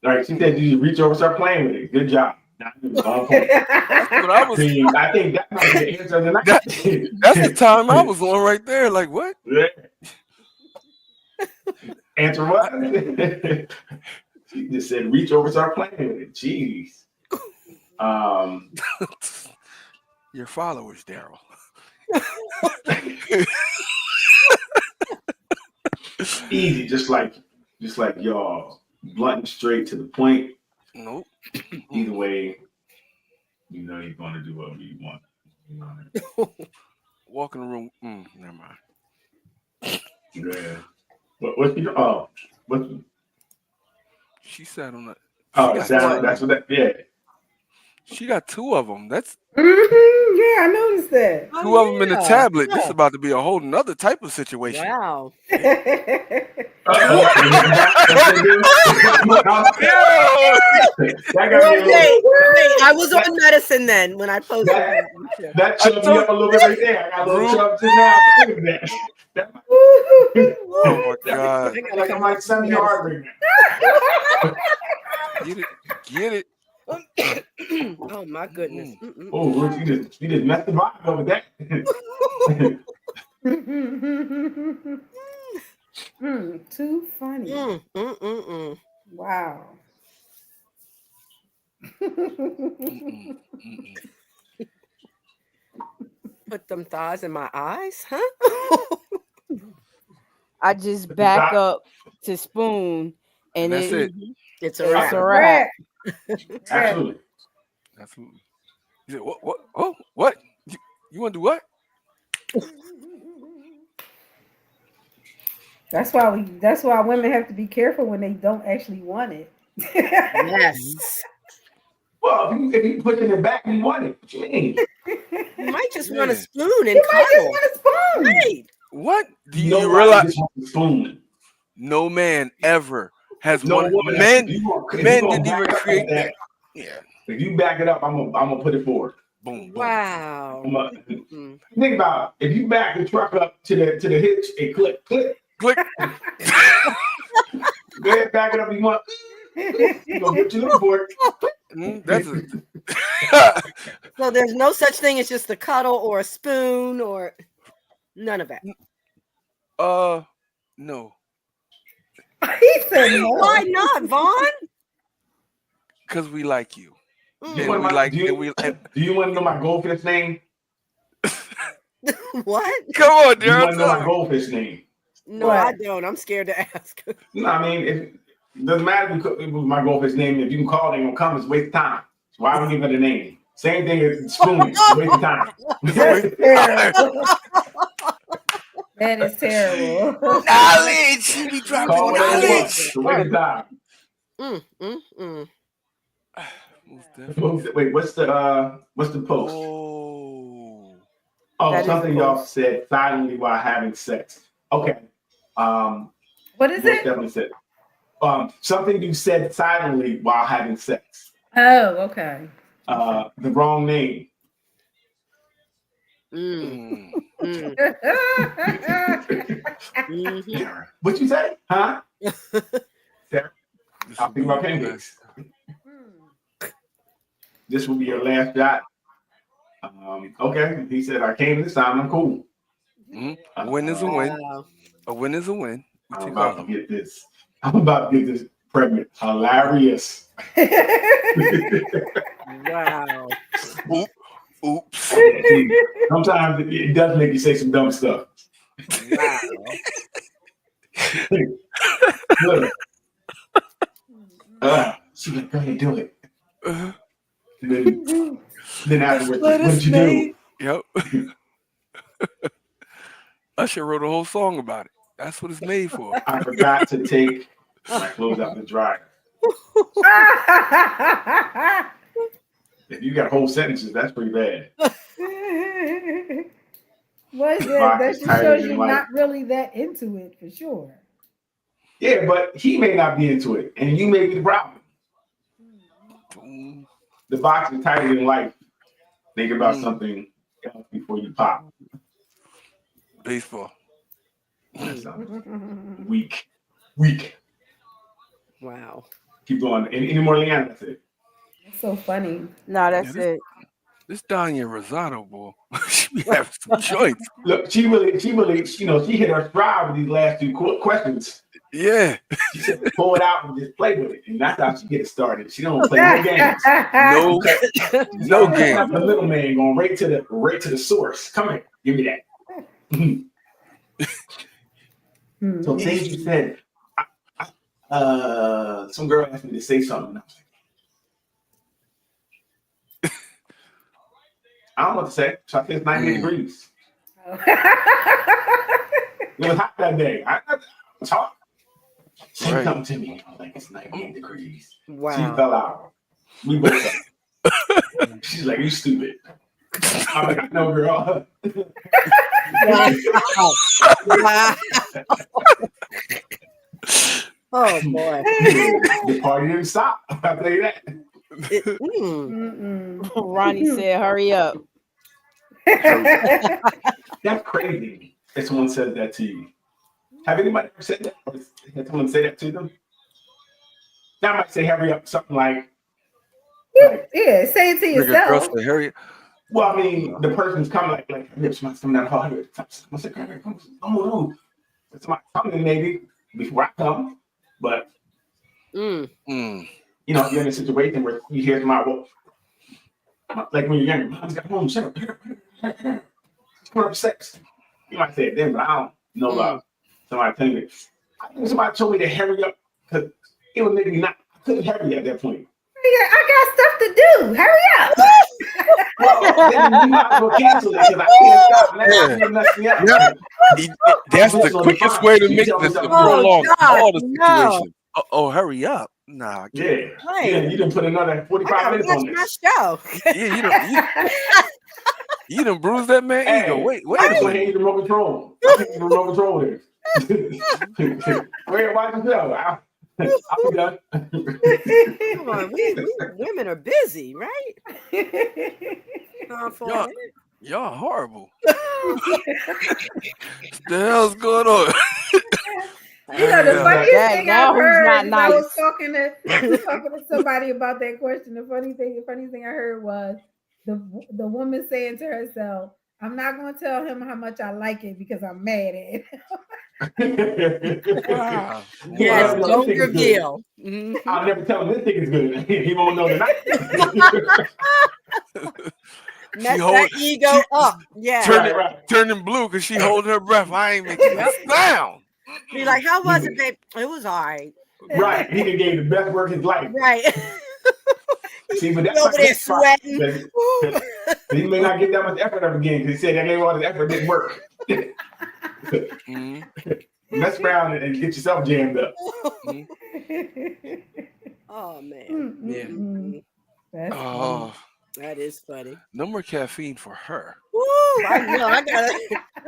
All right, she said you reach over, start playing with it. Good job. On point. that's what I was I think that might be the answer of the night. that's the time I was on right there. Like what? Yeah. Answer what? She just said reach over, start playing with it. Jeez. Your followers, Daryl. Easy, just like y'all, blunt and straight to the point. Nope. Either way, you know you're gonna do whatever you want. You know? Walk in the room. Never mind. Yeah. What's you? Oh, what? She sat on that. Oh, She got that's what that. Yeah. She got two of them. That's Yeah, I noticed that. Oh, two of them in the yeah. tablet. This is Yeah. about to be a whole nother type of situation. Wow. That got me a little. Wait, I was on medicine then when I posted That- that. That chubbed me up a little bit right there. I got a little chub just now. Look at that. Oh my God. That like I might send you hard right Get it. Oh my goodness. Oh, you just messed the vibe over that. Too funny. Wow. Put them thighs in my eyes, huh? I just back up to spoon, and That's it. It's It's a It's a wrap. wrap. Absolutely. Absolutely. He said, what? Oh, what? You want to do what? That's why women have to be careful when they don't actually want it. Yes. Well, if you pushing it back, you want it. What you mean? You might just Yeah. want a spoon and You might just cuddle. want a spoon. Right. What? Do you Nobody realize just wants a spoon. no man ever has No one? woman. Men If you men gonna didn't back even up create like that. Yeah. If you back it up, I'm gonna put it forward. Boom. Wow. Boom. Think about it. If you back the truck up to the hitch, it click. Click. Go ahead, back it up. You want? You gonna get you looking for it. That's So there's no such thing as just a cuddle or a spoon or none of that. no. He said no. Why not, Vaughn? Because we like you. Mm. You And want we my- like do you- and we Do you want to know my goldfish name? What? Come on, Do you want to know my Daryl. goldfish name? No, What? I don't. I'm scared to ask. No, I mean, it doesn't matter if it was my goldfish name. If you can call, they gonna come. It's a waste of time. So why would we give it a name? Same thing as spoon. It's a waste of time. That's terrible. That is terrible. Knowledge. She be dropping Call whatever you want. knowledge. It's a waste of time. Wait, what's the post? Oh. Oh, That is something the y'all post. said silently while having sex. Okay. What is Most it? definitely said. Something you said silently while having sex. Oh, okay. The wrong name. Mm, Mm. mhm. Sarah. What you say? Huh? Sarah, This I'll will think be about the pancakes. This will be your last shot. Okay. He said, I came this time. I'm cool. best. A win is a win. Wow. A win is a win. We I'm take all about of to them. get this. I'm about to get this pregnant. Hilarious. Wow. Oops. Sometimes it does make you say some dumb stuff. Wow. Look. She like, go ahead, do it. Then afterwards, Let what us you do? Yep. Usher wrote a whole song about it. That's what it's made for. I forgot to take my clothes out the dryer. If you got whole sentences, that's pretty bad. What is The that? box That is just tighter shows than you're life. not really that into it for sure. Yeah, but he may not be into it, and you may be the problem. Boom. The box is tighter than life. Think about Mm. something else before you pop. Baseball. That sounds weak. Weak. Wow. Keep going. Any more, Leanne? That's it. It's so funny. No, that's Yeah, it. This Danya Rosado, boy. She be having some joints. Look, she really, she hit her stride with these last two questions. Yeah. She said, pull it out and just play with it, and that's how she gets started. She don't play no games. No, no The game. little man going right to the source. Come here, give me that. So things you said. Some girl asked me to say something. I was like, I don't know what to say. So I said it's 98 degrees. It was hot that day. I was hot. Say Right. something to me. I was like, it's 98 degrees. She Wow. fell out. We both fell. She's like, you stupid. I'm like, I know, girl. Wow. Oh boy. The party didn't stop. I'll tell you that. Ronnie said, hurry up. That's crazy if someone says that to you. Have anybody ever said that? Or had someone say that to them? Now I might say hurry up, something like, Yeah, say it to Nigga, girl yourself. said, Harry. well, I mean, the person's coming like somebody's coming down the hall here. I said, come on. Somebody coming maybe before I come. But Mm. Mm. you know, you're in a situation where you hear somebody, well, like when you're younger, mom's got home, shut up. Come up sex. You might say it then, but I don't know about somebody telling me. I think somebody told me to hurry up because it would make me not. I couldn't hurry at that point. Yeah, I got stuff to do. Hurry up. Well, then you might as well cancel it because I can't stop. Now you're messing me up. Yeah. That's the quickest way to make this to prolong all the no. situation. Oh, hurry up. Nah. Yeah. Right. Yeah, you done put another I 45 gotta minutes watch on my this. show. Yeah, you done bruised that man ego. Wait I a just want to minute. hand you the remote control. I hand you the remote control there. Wait, watch yourself. I'll be done. Come on, we women are busy, right? on forehead. Y'all horrible. What the hell's going on? You know, the Yeah. funniest That- thing now I've who's heard not is I was nice? talking to somebody about that question. The funny thing I heard was the woman saying to herself, "I'm not going to tell him how much I like it because I'm mad at it." Wow. Yes, Well, don't this thing is good. reveal. Mhm. I'll never tell him this thing is good. He won't know tonight. Mess hold- that ego up. Yeah. Turn- Turning blue because she holding her breath. I ain't making a sound. Be like, how was it, babe? It was all right. Right. He done gave the best work of his life. Right. See, but He over there sweating. He may not get that much effort up again because he said that gave all his effort didn't work. Mhm. Mess around and get yourself jammed up. Oh man, That's Oh, that is funny. no more caffeine for her. Woo, I know. I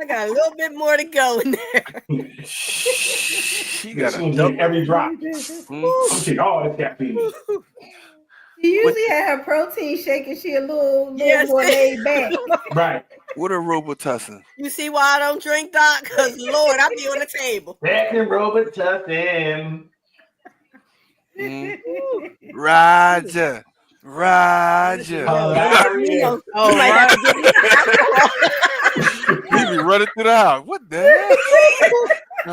got a little bit more to go in there. She She's got gonna a take double. every drop. Mm. I'm gonna take all this caffeine. She usually had her protein shake and she a little Yes. more laid back. Right. What a Robitussin. You see why I don't drink, Doc? Because Lord, I be on the table. Back and Robitussin. Mm. Roger. Roger. You know, Oh, you might have to give me alcohol. He be running through the house. What the hell? I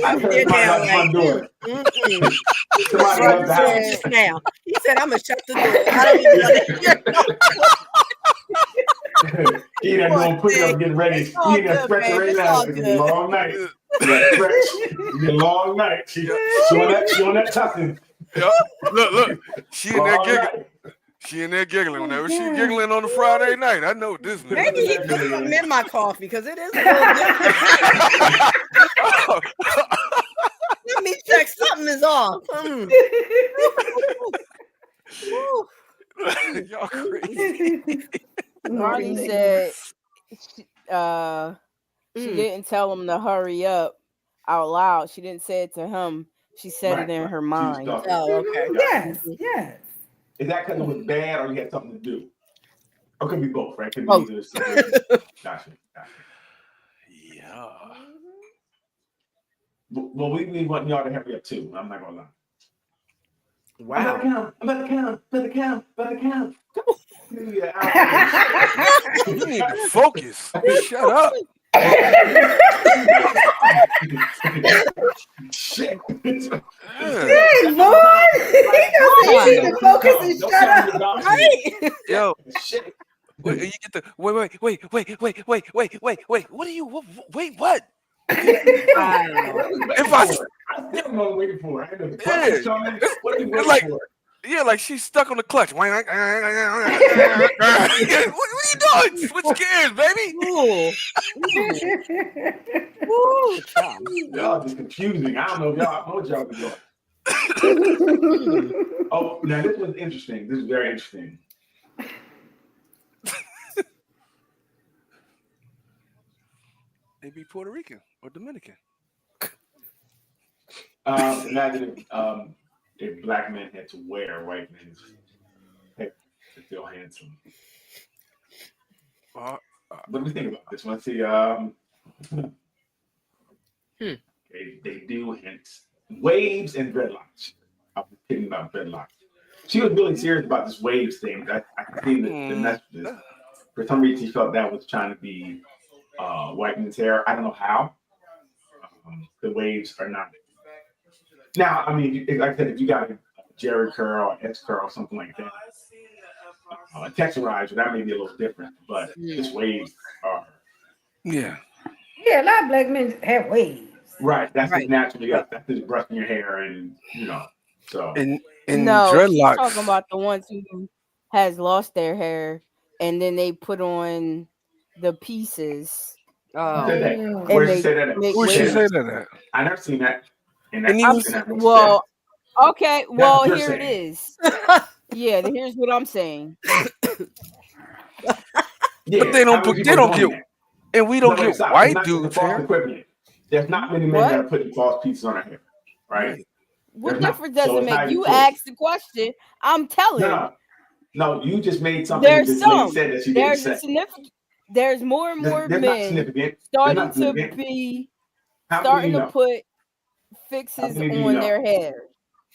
Right. heard They're somebody down at the front door. Mm-mm. Somebody left the house. Just now. He said, I'm going to shut the door. I don't even want to hear no He ain't doing push up getting ready. He all ain't that good, stretching babe. right It's now. all It's gonna be a good. long night. That stretch. It's gonna be a long night. She on that tucking. Yup. Look. She in there Long giggling. night. She in there giggling. Whenever she giggling on a Friday night, I know this. Maybe he put something in my coffee because it is a little different. Let me check. Something is off. Woo. Y'all crazy. Ronnie said she didn't tell him to hurry up out loud. She didn't say it to him. She said Right, it in right. her She mind. thought- Oh, okay. Yes. Is that because it was bad or you had something to do? Or could be both, right? Could be Both. either situation. Gotcha. Yeah. Well, we want y'all to hurry up too. I'm not gonna lie. Wow. I'm about to count. Yeah, You need to focus. Shut up. Shit. Yeah. Hey, boy. He just said you need to focus and shut up. Right. Yo, Shit. wait, you get the wait. What are you? Wait, what? If I I still know what I'm waiting for. I had the Yeah. buttons coming. What are you waiting like- for? Yeah, like she's stuck on the clutch. What are you doing? Switch gears, baby. Ooh. Ooh, child. Y'all just confusing. I don't know if y'all know what y'all be doing. Oh, now this was interesting. This is very interesting. They be Puerto Rican or Dominican. Imagine if a black man had to wear white men's hair to feel handsome. What do we think about this? Let's see. They do hints. Waves and dreadlocks. I was kidding about dreadlocks. She was really serious about this waves thing. I could see the messages. For some reason, she felt that was trying to be white men's hair. I don't know how. The waves are not. Now, I mean, like I said, if you got a Jerry curl or X curl or something like that, a texturizer, that may be a little different. But this waves are Yeah. Yeah, a lot of black men have waves. right. That's Right. just naturally. That's just brushing your hair, and so. And No, she's dreadlocks. talking about the ones who has lost their hair and then they put on the pieces. Oh. Said that. Mm. Where And she say that? at? make Where'd she waves. say that at? I never seen that. In And that, you- in that Well, okay. Well, you're here it saying. is. Yeah, here's what I'm saying. yeah, But they don't how many put- they people don't doing get that? And we don't No, get it's not- white it's not- it's a dudes false hair. equivalent. There's not many men What? that are putting false pieces on their hair, right? What There's not. difference does So it it's not make? You even close. asked the question. I'm telling. No, No, you just made something that There's this lady some. said that she didn't There's a say. significant. There's more and more They're not men significant. They're starting not to significant. be How many do starting you to know? put How fixes many do you on know? their hair.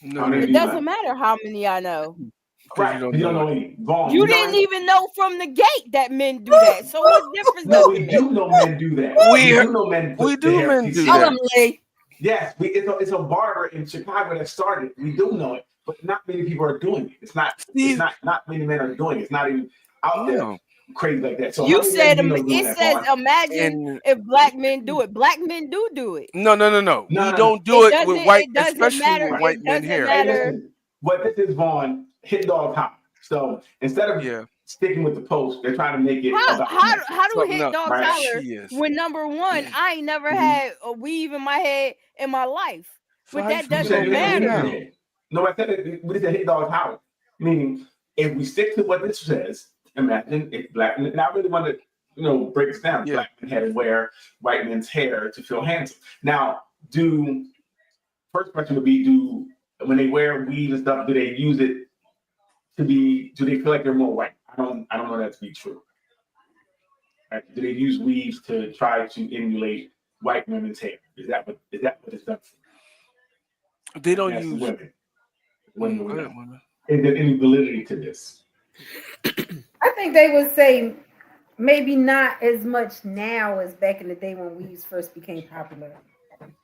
No, How many no, It do you doesn't know? matter how many I know. because Right. you You don't don't know know it. any. Vaughn, You you know didn't any? even know from the gate that men do that. So what difference No, does we it make? do know men do that. We We do know men we put the do hair men piece do in. Tell that. them, Lee. Yes, it's a barber in Chicago that started. We do know it, but not many people are doing it. It's Steve, not many men are doing it. It's not even out there no, crazy like that. So how You many said men do you know doing it that, says Vaughn? imagine and if black men do it. Black men do it. no. No, We no, no. don't do it with white, It doesn't especially matter. with Right. white It men doesn't hair. Hey, matter. listen, what this is, Vaughn, hit dog hop. So instead of Yeah, sticking with the post, they're trying to make it How about how men. how do something hit else. dogs Right. holler She is. when number one, I ain't never Mhm. had a weave in my head in my life. So But how you that You feel said doesn't you had a weave in matter. it. No, I said it. We said hit dog hop. Meaning, if we stick to what this says, imagine if black men. And I really want to, break this down. Yeah. Black men had to wear white men's hair to feel handsome. Now, first question would be: when they wear weave and stuff, do they use it to be? Do they feel like they're more white? I don't know that to be true. Right? Do they use weaves to try to emulate white women's hair? Is that what it's done for? They don't That's the use. women. Women Go would ahead, know. women. Is there any validity to this? I think they would say maybe not as much now as back in the day when weaves first became popular.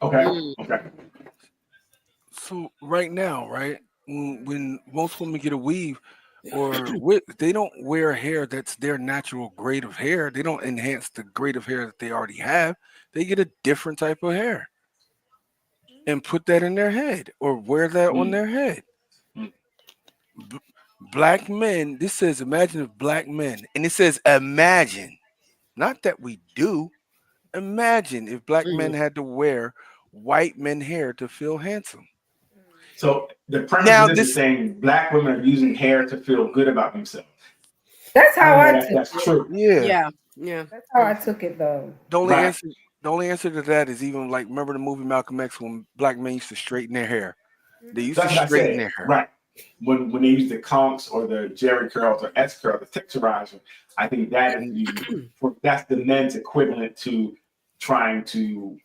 Okay. Mm. Okay. So right now, right, when most women get a weave or wig, they don't wear hair that's their natural grade of hair. They don't enhance the grade of hair that they already have. They get a different type of hair and put that in their head or wear that on their head. Mm. B- Black men, this says imagine if black men, and it says imagine, not that we do. Imagine if black men had to wear white men hair to feel handsome. So the premise Now of this is this, saying black women are using hair to feel good about themselves. That's I how don't know I that took that's it. true. yeah. Yeah. That's how I took it though. The only Right. answer, the only answer to that is even like remember the movie Malcolm X when black men used to straighten their hair. They used to That's what I straighten said. their hair. Right. When they use the conks or the Jerry curls or S curl, the texturizer, I think that is that's the men's equivalent to trying to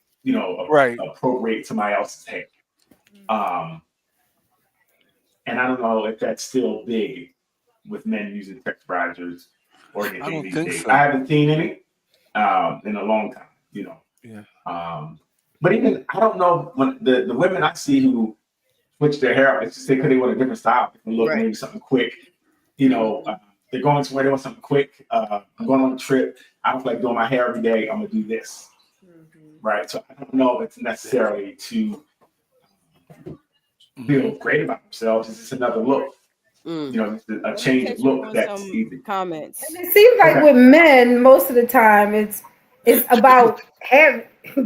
Right. appropriate somebody else's hair. And I don't know if that's still big with men using texturizers or I anything don't these think days. so. I haven't seen any in a long time. Yeah. But even I don't know when the women I see who switch their hair, it's just because they want a different style. They can look Right. maybe something quick. They're going somewhere, they want something quick. I'm going on a trip. I don't feel like doing my hair every day. I'm gonna do this. Right. So I don't know if it's necessarily to feel great about themselves. It's just another look. Mm. Just a Let me change catch of you look on that's some easy. comments. And it seems like Okay. with men, most of the time, it's about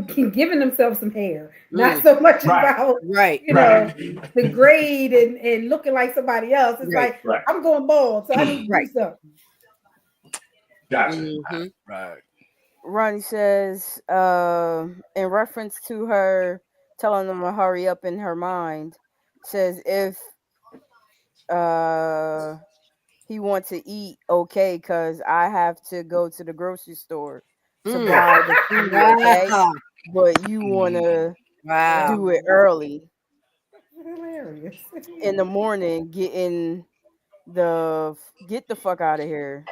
giving themselves some hair, not so much Right. about Right. Right. the grade and looking like somebody else. It's Right. like Right. I'm going bald, so I need to Right. do something. Gotcha. Mhm. Right. Ronnie says, in reference to her telling them to hurry up in her mind, says if he wants to eat, okay, because I have to go to the grocery store to buy the food, okay? Wow. But you want to Wow. do it early Hilarious. in the morning, get the fuck out of here.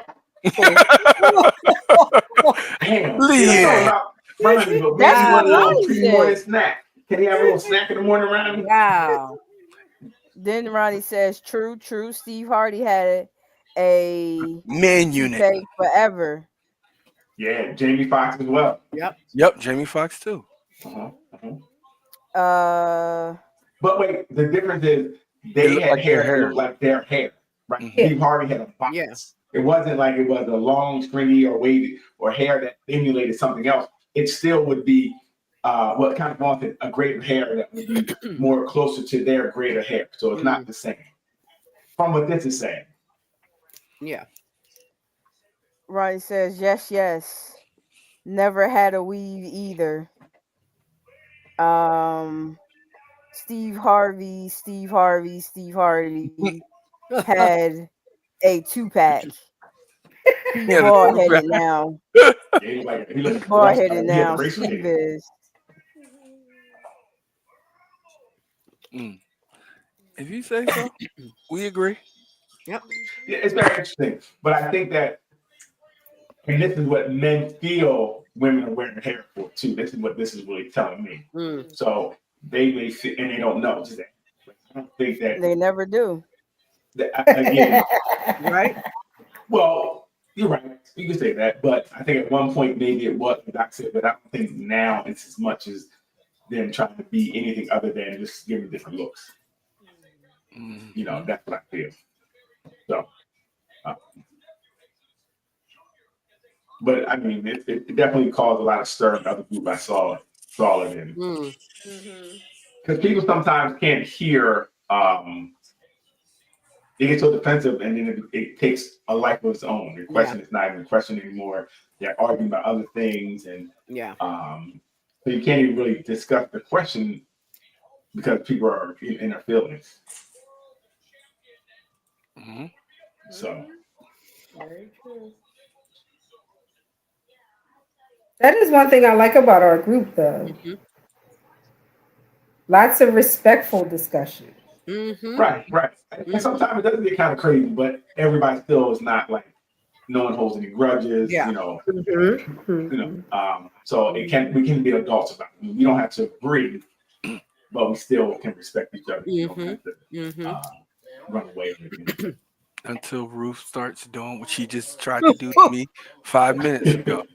Damn. Leanne. Ronnie, but That's maybe what one little Ronnie pre-morning said. snack. Can he have a little snack in the morning, Ronnie? Wow. Then Ronnie says, true. Steve Hardy had a Man unit. toupee forever. Yeah, Jamie Foxx as well. Yep. Jamie Foxx too. Uh-huh. But wait, the difference is It they looked had like their hair that hair. looked like their hair, right? Mhm. Steve Harvey had a box. Yeah. It wasn't like it was a long, stringy, or wavy, or hair that emulated something else. It still would be what kind of wanted a greater hair that would be more closer to their greater hair. So it's not the same. From what this is saying. Yeah. Ronnie says, yes. Never had a weave either. Steve Harvey had a 2-pack. He's Yeah, the bald headed 2-pack. now. Yeah, he looks Bald headed he had now. a bracelet Steve in. is. If you say so, we agree. Yep. Yeah, it's very interesting. But I think that, and this is what men feel women are wearing hair for too. This is what this is really telling me. Mm. So they may see, and they don't know. Just that. I don't think that, They never do. again. Right. Well, you're right. You can say that, but I think at one point maybe it was what Doc said, but I don't think now it's as much as them trying to be anything other than just giving different looks. You know, that's what I feel. So, but I mean, it definitely caused a lot of stir in other group I saw it in. Mm. Because people sometimes can't hear, they get so defensive, and then it takes a life of its own. The question is not even a question anymore. They're arguing about other things, and Yeah. so you can't even really discuss the question because people are in their feelings. So Very true. That is one thing I like about our group, though. Mhm. Lots of respectful discussion. Mhm. right. And sometimes it does get kind of crazy, but everybody still is not like no one holds any grudges. Yeah. You know. So we can be adults about it. We don't have to agree, but we still can respect each other. We don't have to run away or anything. Until Ruth starts doing what she just tried to do to me 5 minutes ago.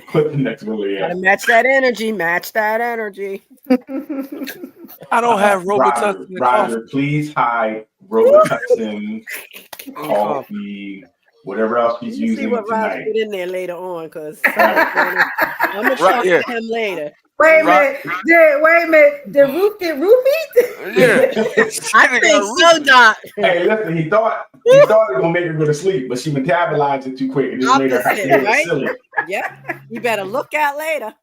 Put the next one, Gotta match that energy. Match that energy. I don't have Robitussin in coffee. Roger, please hide Robitussin, coffee, whatever else she's You see using what Rob tonight. put in there later on, because I'm gonna talk to him later. Wait a minute. Did Ruth get roofied? Yeah. I think so, Doc. Hey, listen, he thought it was gonna make her go to sleep, but she metabolized it too quick and just made her Opposite, right? silly. Yep. You better look out later.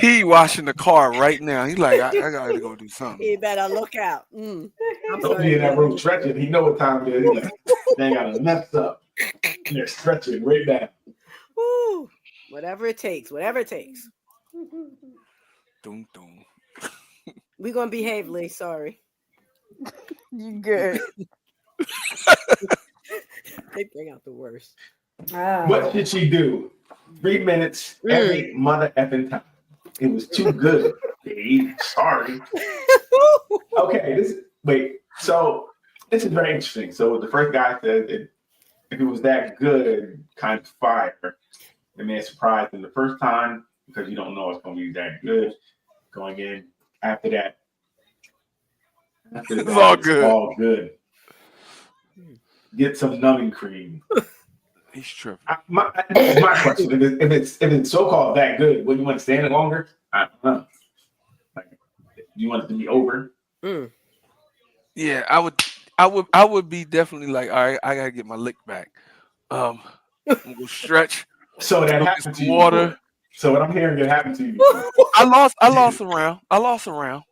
He washing the car right now. He's like, I gotta go do something. You better look out. I'm Don't be in that room stretching. He know what time it is. He's like, they gotta mess up. And they're stretching right back. Woo. Whatever it takes. Whatever it takes. Doom, doom. We're gonna behave, Lee. Sorry. You good. They bring out the worst. What should she do? 3 minutes every mother effing time. It was too good. Babe, sorry. Okay, so this is very interesting. So the first guy said if it was that good, kind of fire, it may have surprised him the first time because you don't know it's going to be that good going in. After that, It's all good. All good. Get some numbing cream. He's tripping. My question: if it's so-called that good, would you want to stand it longer? I don't know. Like, do you want it to be over? Yeah, I would be definitely like, all right, I gotta get my lick back. I'm gonna go stretch. So that Go get happened to some you. water. So what I'm hearing that happened to you. I lost a round.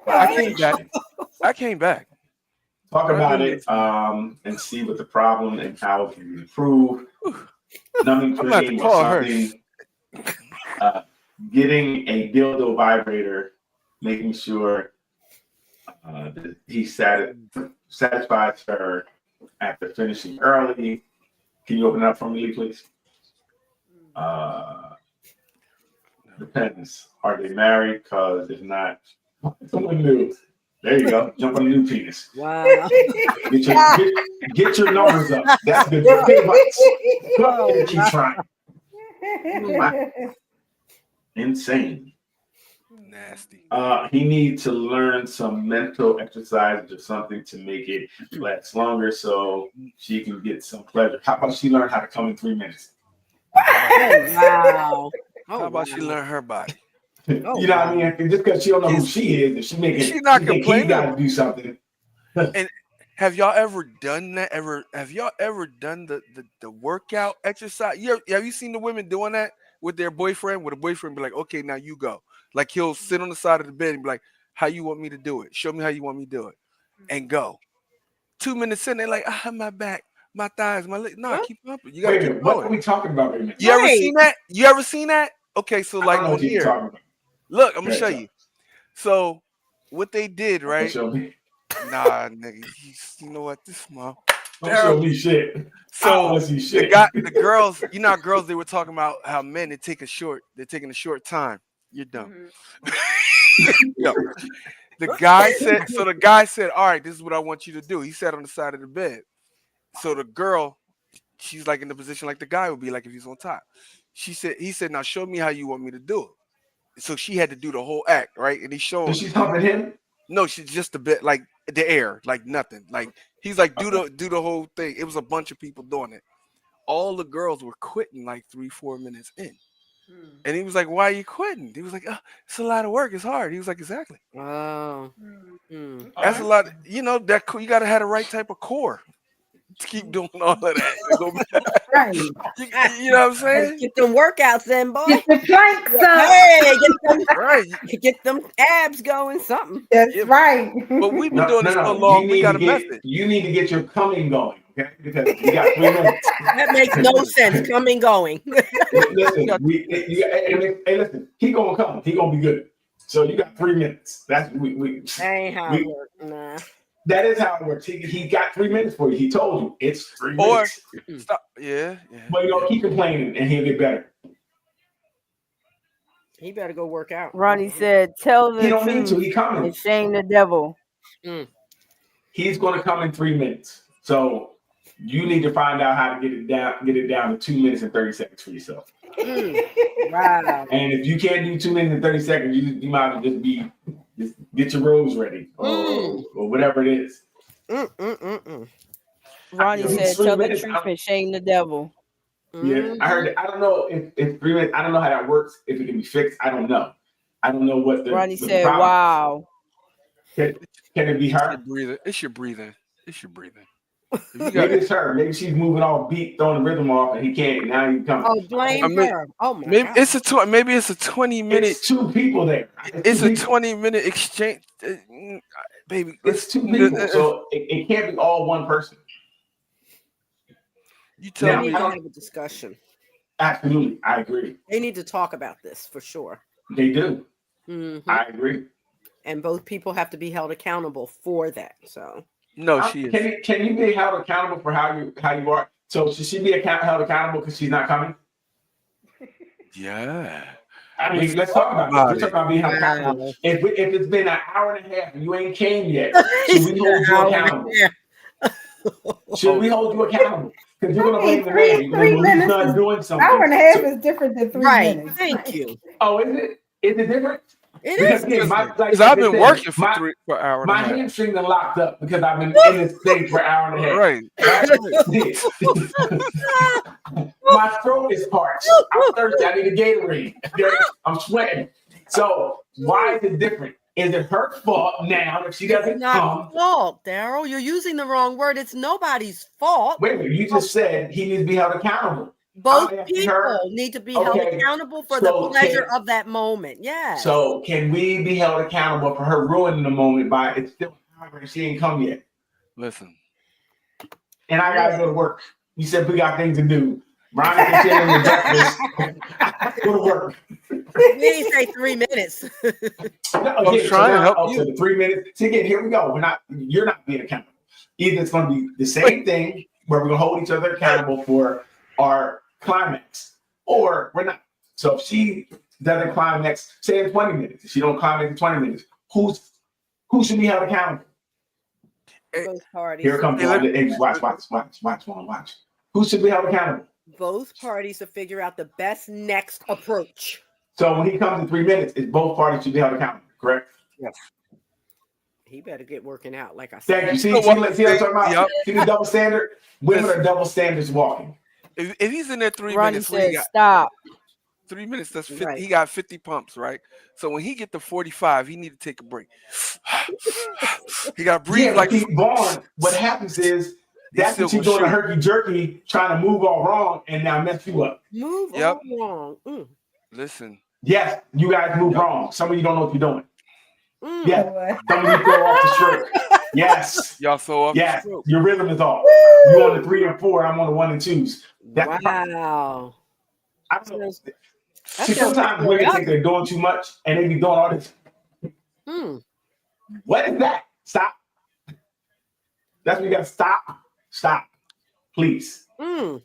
I came back. Talk about it and see what the problem and how it can improve. Numbing I'm about to cream or call her. something. Getting a dildo vibrator, making sure that he satisfies her after finishing early. Can you open it up for me, please? Depends. Are they married? Because if not, someone new. There you go. Jump on a new penis. Wow. Get your numbers up. That's good. Keep trying. Insane. Nasty. He needs to learn some mental exercises or something to make it last longer so she can get some pleasure. How about she learn how to come in 3 minutes? Wow. How about she learn her body? You know what I mean? Just because she don't know who she is, if she making, She's not he complaining. got to do something. And have y'all ever done that? Have y'all ever done the workout exercise? Have you seen the women doing that with their boyfriend? Where the boyfriend be like, okay, now you go. Like he'll sit on the side of the bed and be like, how you want me to do it? Show me how you want me to do it. and go. 2 minutes in, they're like, my back, my thighs, my leg. Nah, keep pumping. You gotta Wait a keep minute, what are going. we talking about right now? You ever Right. seen that? You ever seen that? Okay, so I like don't know on what you're here. talking about. Look, I'm gonna Okay, show so- you. So what they did, right? Show me. Nah, nigga, you know what? This mom. Don't show me shit. I don't So wanna see shit. the girls, you know how girls they were talking about how men they're taking a short time. You're dumb. Yo, the guy said, all right, this is what I want you to do. He sat on the side of the bed. So the girl, she's like in the position like the guy would be like if he's on top. He said, now show me how you want me to do it. So she had to do the whole act, right? And he showed So she's humping him? no, she's just a bit like the air, like nothing. Like he's like do the whole thing. It was a bunch of people doing it. All the girls were quitting like 3-4 minutes in. And he was like, why are you quitting? He was like, it's a lot of work. It's hard. He was like, exactly. Oh. That's a lot. You know, that you got to have the right type of core to keep doing all of that. Right. You know what I'm saying? Get them workouts then, boy. Get the planks up. Hey, Right. get them abs going, something. That's Yeah. right. But we've been doing this so long. We got a method. You need to get your coming going, okay? Because you got 3 minutes. That makes no sense. Coming, going. Listen, listen, he gonna come. He gonna be good. So you got 3 minutes. That's we. That ain't how it works. Nah. That is how it works. He got 3 minutes for you. He told you it's 3 Or minutes. stop. Yeah. But keep complaining and he'll get better. He better go work out. Ronnie said, "Tell the He don't need to. truth He coming. and shame the devil." He's gonna come in 3 minutes. So you need to find out how to get it down to 2 minutes and 30 seconds for yourself. Wow. And if you can't do 2 minutes and 30 seconds, you might as well just get your robes ready or whatever it is. Ronnie It's said, 3 "Tell the minutes. truth and shame the devil." Yeah, I heard. I don't know if 3 minutes. I don't know how that works. If it can be fixed, I don't know. I don't know what the. Ronnie what the said, problem "Wow." is. Can it be her? It's your breathing. Maybe it's her. Maybe she's moving off beat, throwing the rhythm off, and he can't. Now he comes. Oh, blame her. Oh my Maybe God. it's a 20-minute. It's 2 people there. It's two a people. 20-minute exchange, baby. It's 2 people, so it can't be all one person. You They tell need me. to have a discussion. Absolutely, I agree. They need to talk about this for sure. They do. Mhm. I agree. And both people have to be held accountable for that. So No, she is. Can you be held accountable for how you are? So should she be held accountable because she's not coming? Yeah. I mean, let's talk about it. We're talking about being held Wow. accountable. If it's been an hour and a half and you ain't came yet, should we hold you accountable? Should we hold you accountable? Because you're gonna blame the man. You're Three gonna he's minutes not is- doing something. Hour and a half So- is different than 3 right. minutes. Thank you. Oh, is it? Is it different? It Because is. again, Because I've been working for an hour and a My half. hamstrings are locked up because I've been in this thing for an hour and a half. Right. My throat is parched. I'm thirsty. I need a Gatorade. I'm sweating. So why is it different? Is it her fault now if she doesn't It's not come? fault, Daryl. You're using the wrong word. It's nobody's fault. Wait a minute. You just said he needs to be held accountable. Both I'm asking people her- need to be held Okay, accountable for so the pleasure can- of that moment. Yes. So can we be held accountable for her ruining the moment by it's still hour and she ain't come yet? Listen. And I gotta go to work. You said we got things to do. Ronnie can chill in the breakfast. I have to go to work. we didn't say 3 minutes. Okay, trying to now- help so you. the 3 minutes. See again, here we go. You're not being accountable. Either it's gonna be the same thing where we're gonna hold each other accountable for our climax, or we're not. So if she doesn't climax, say in 20 minutes, if she don't climax in 20 minutes, who should be held accountable? Both parties. Here comes watch. Who should be held accountable? Both parties to figure out the best next approach. So when he comes in 3 minutes, it's both parties should be held accountable, correct? He better get working out, like I said. Thank you. See You know what what? I'm talking about? Yep. See the double standard? Women are double standards walking. If he's in there 3 Ronnie minutes, what he said, got? "Stop." 3 minutes, that's 50. Right. He got 50 pumps, right? So when he get to 45, he need to take a break. He got to breathe Yeah, like like Vaughn, what happens is that's still what you're gonna doing a shoot. herky jerky, trying to move all wrong and now mess you up. Move Yep. along. Listen. Yes, you guys move wrong. Some of you don't know what you're doing. Mm. Yeah, some of you throw off the stroke. Yes. Y'all so off the Yes. stroke. Your rhythm is off. You on the 3 and 4, I'm on the 1 and 2s. That's the problem. Wow. I don't know. That See, sounds sometimes women think they're doing too much and they be doing all this. Hmm. What is that? Stop. That's what you got to stop. Stop. Please. Mm.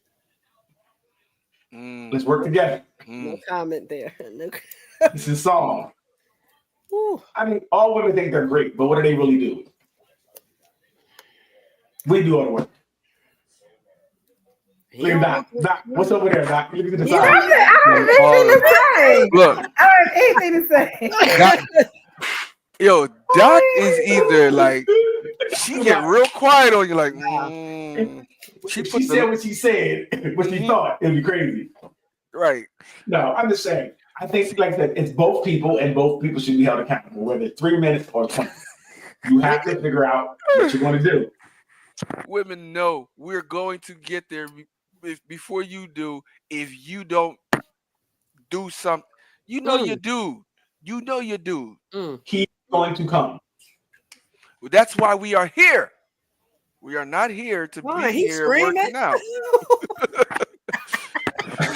Let's work together. No comment there. No. This is a song. Ooh. I mean, all women think they're great, but what do they really do? We do all the work. Look at Doc. Doc, what's over there, Doc? Look at the Yeah. side. I don't have anything to say. Look, I don't have anything to say. yo, Doc is either like she get real quiet on you, like She said what she said, what she thought. It'd be crazy. right. No, I'm just saying. I think, like I said, it's both people, and both people should be held accountable, whether it's 3 minutes or 20. You have to figure out what you're going to do. Women know we're going to get there before you do. If you don't do something, you know you do. You know you do. He's going to come. That's why we are here. We are not here to be here working out.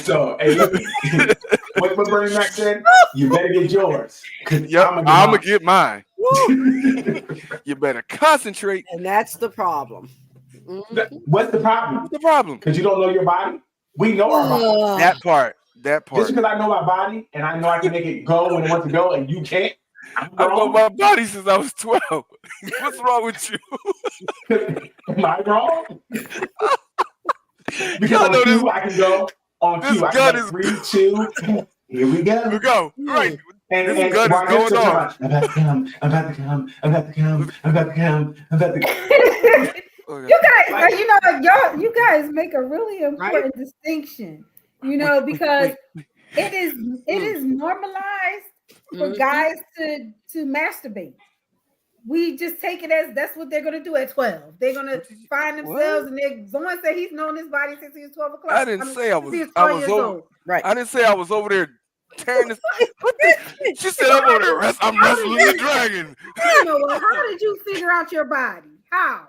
So, hey, what Bernie Mac said? You better get yours. Yep, I'm gonna get mine. You better concentrate. And that's the problem. What's the problem? What's the problem? Because you don't know your body. We know our body. That part. Just because I know my body and I know I can make it go when it wants to go, and you can't. I've known my body since I was 12. What's wrong with you? Am I wrong? Because Y'all know on this. cue, I can go. On This cue, I gun can is- go 3, 2. Here we go. Here we go. Right. And This gun while is you're going on. I'm about to come. I'm about to come. I'm about to come. I'm about to come. I'm about to come. Okay. You guys, you know, you guys make a really important distinction. You know, because it is normalized for guys to masturbate. We just take it as that's what they're gonna do at 12. They're gonna find themselves and they're going to say he's known his body since he was 12 o'clock. I didn't say I was. Since he I 12 was years over. old. Right. I didn't say I was over there tearing this. She said I'm over there. I'm wrestling the dragon. You know what? How did you figure out your body? How?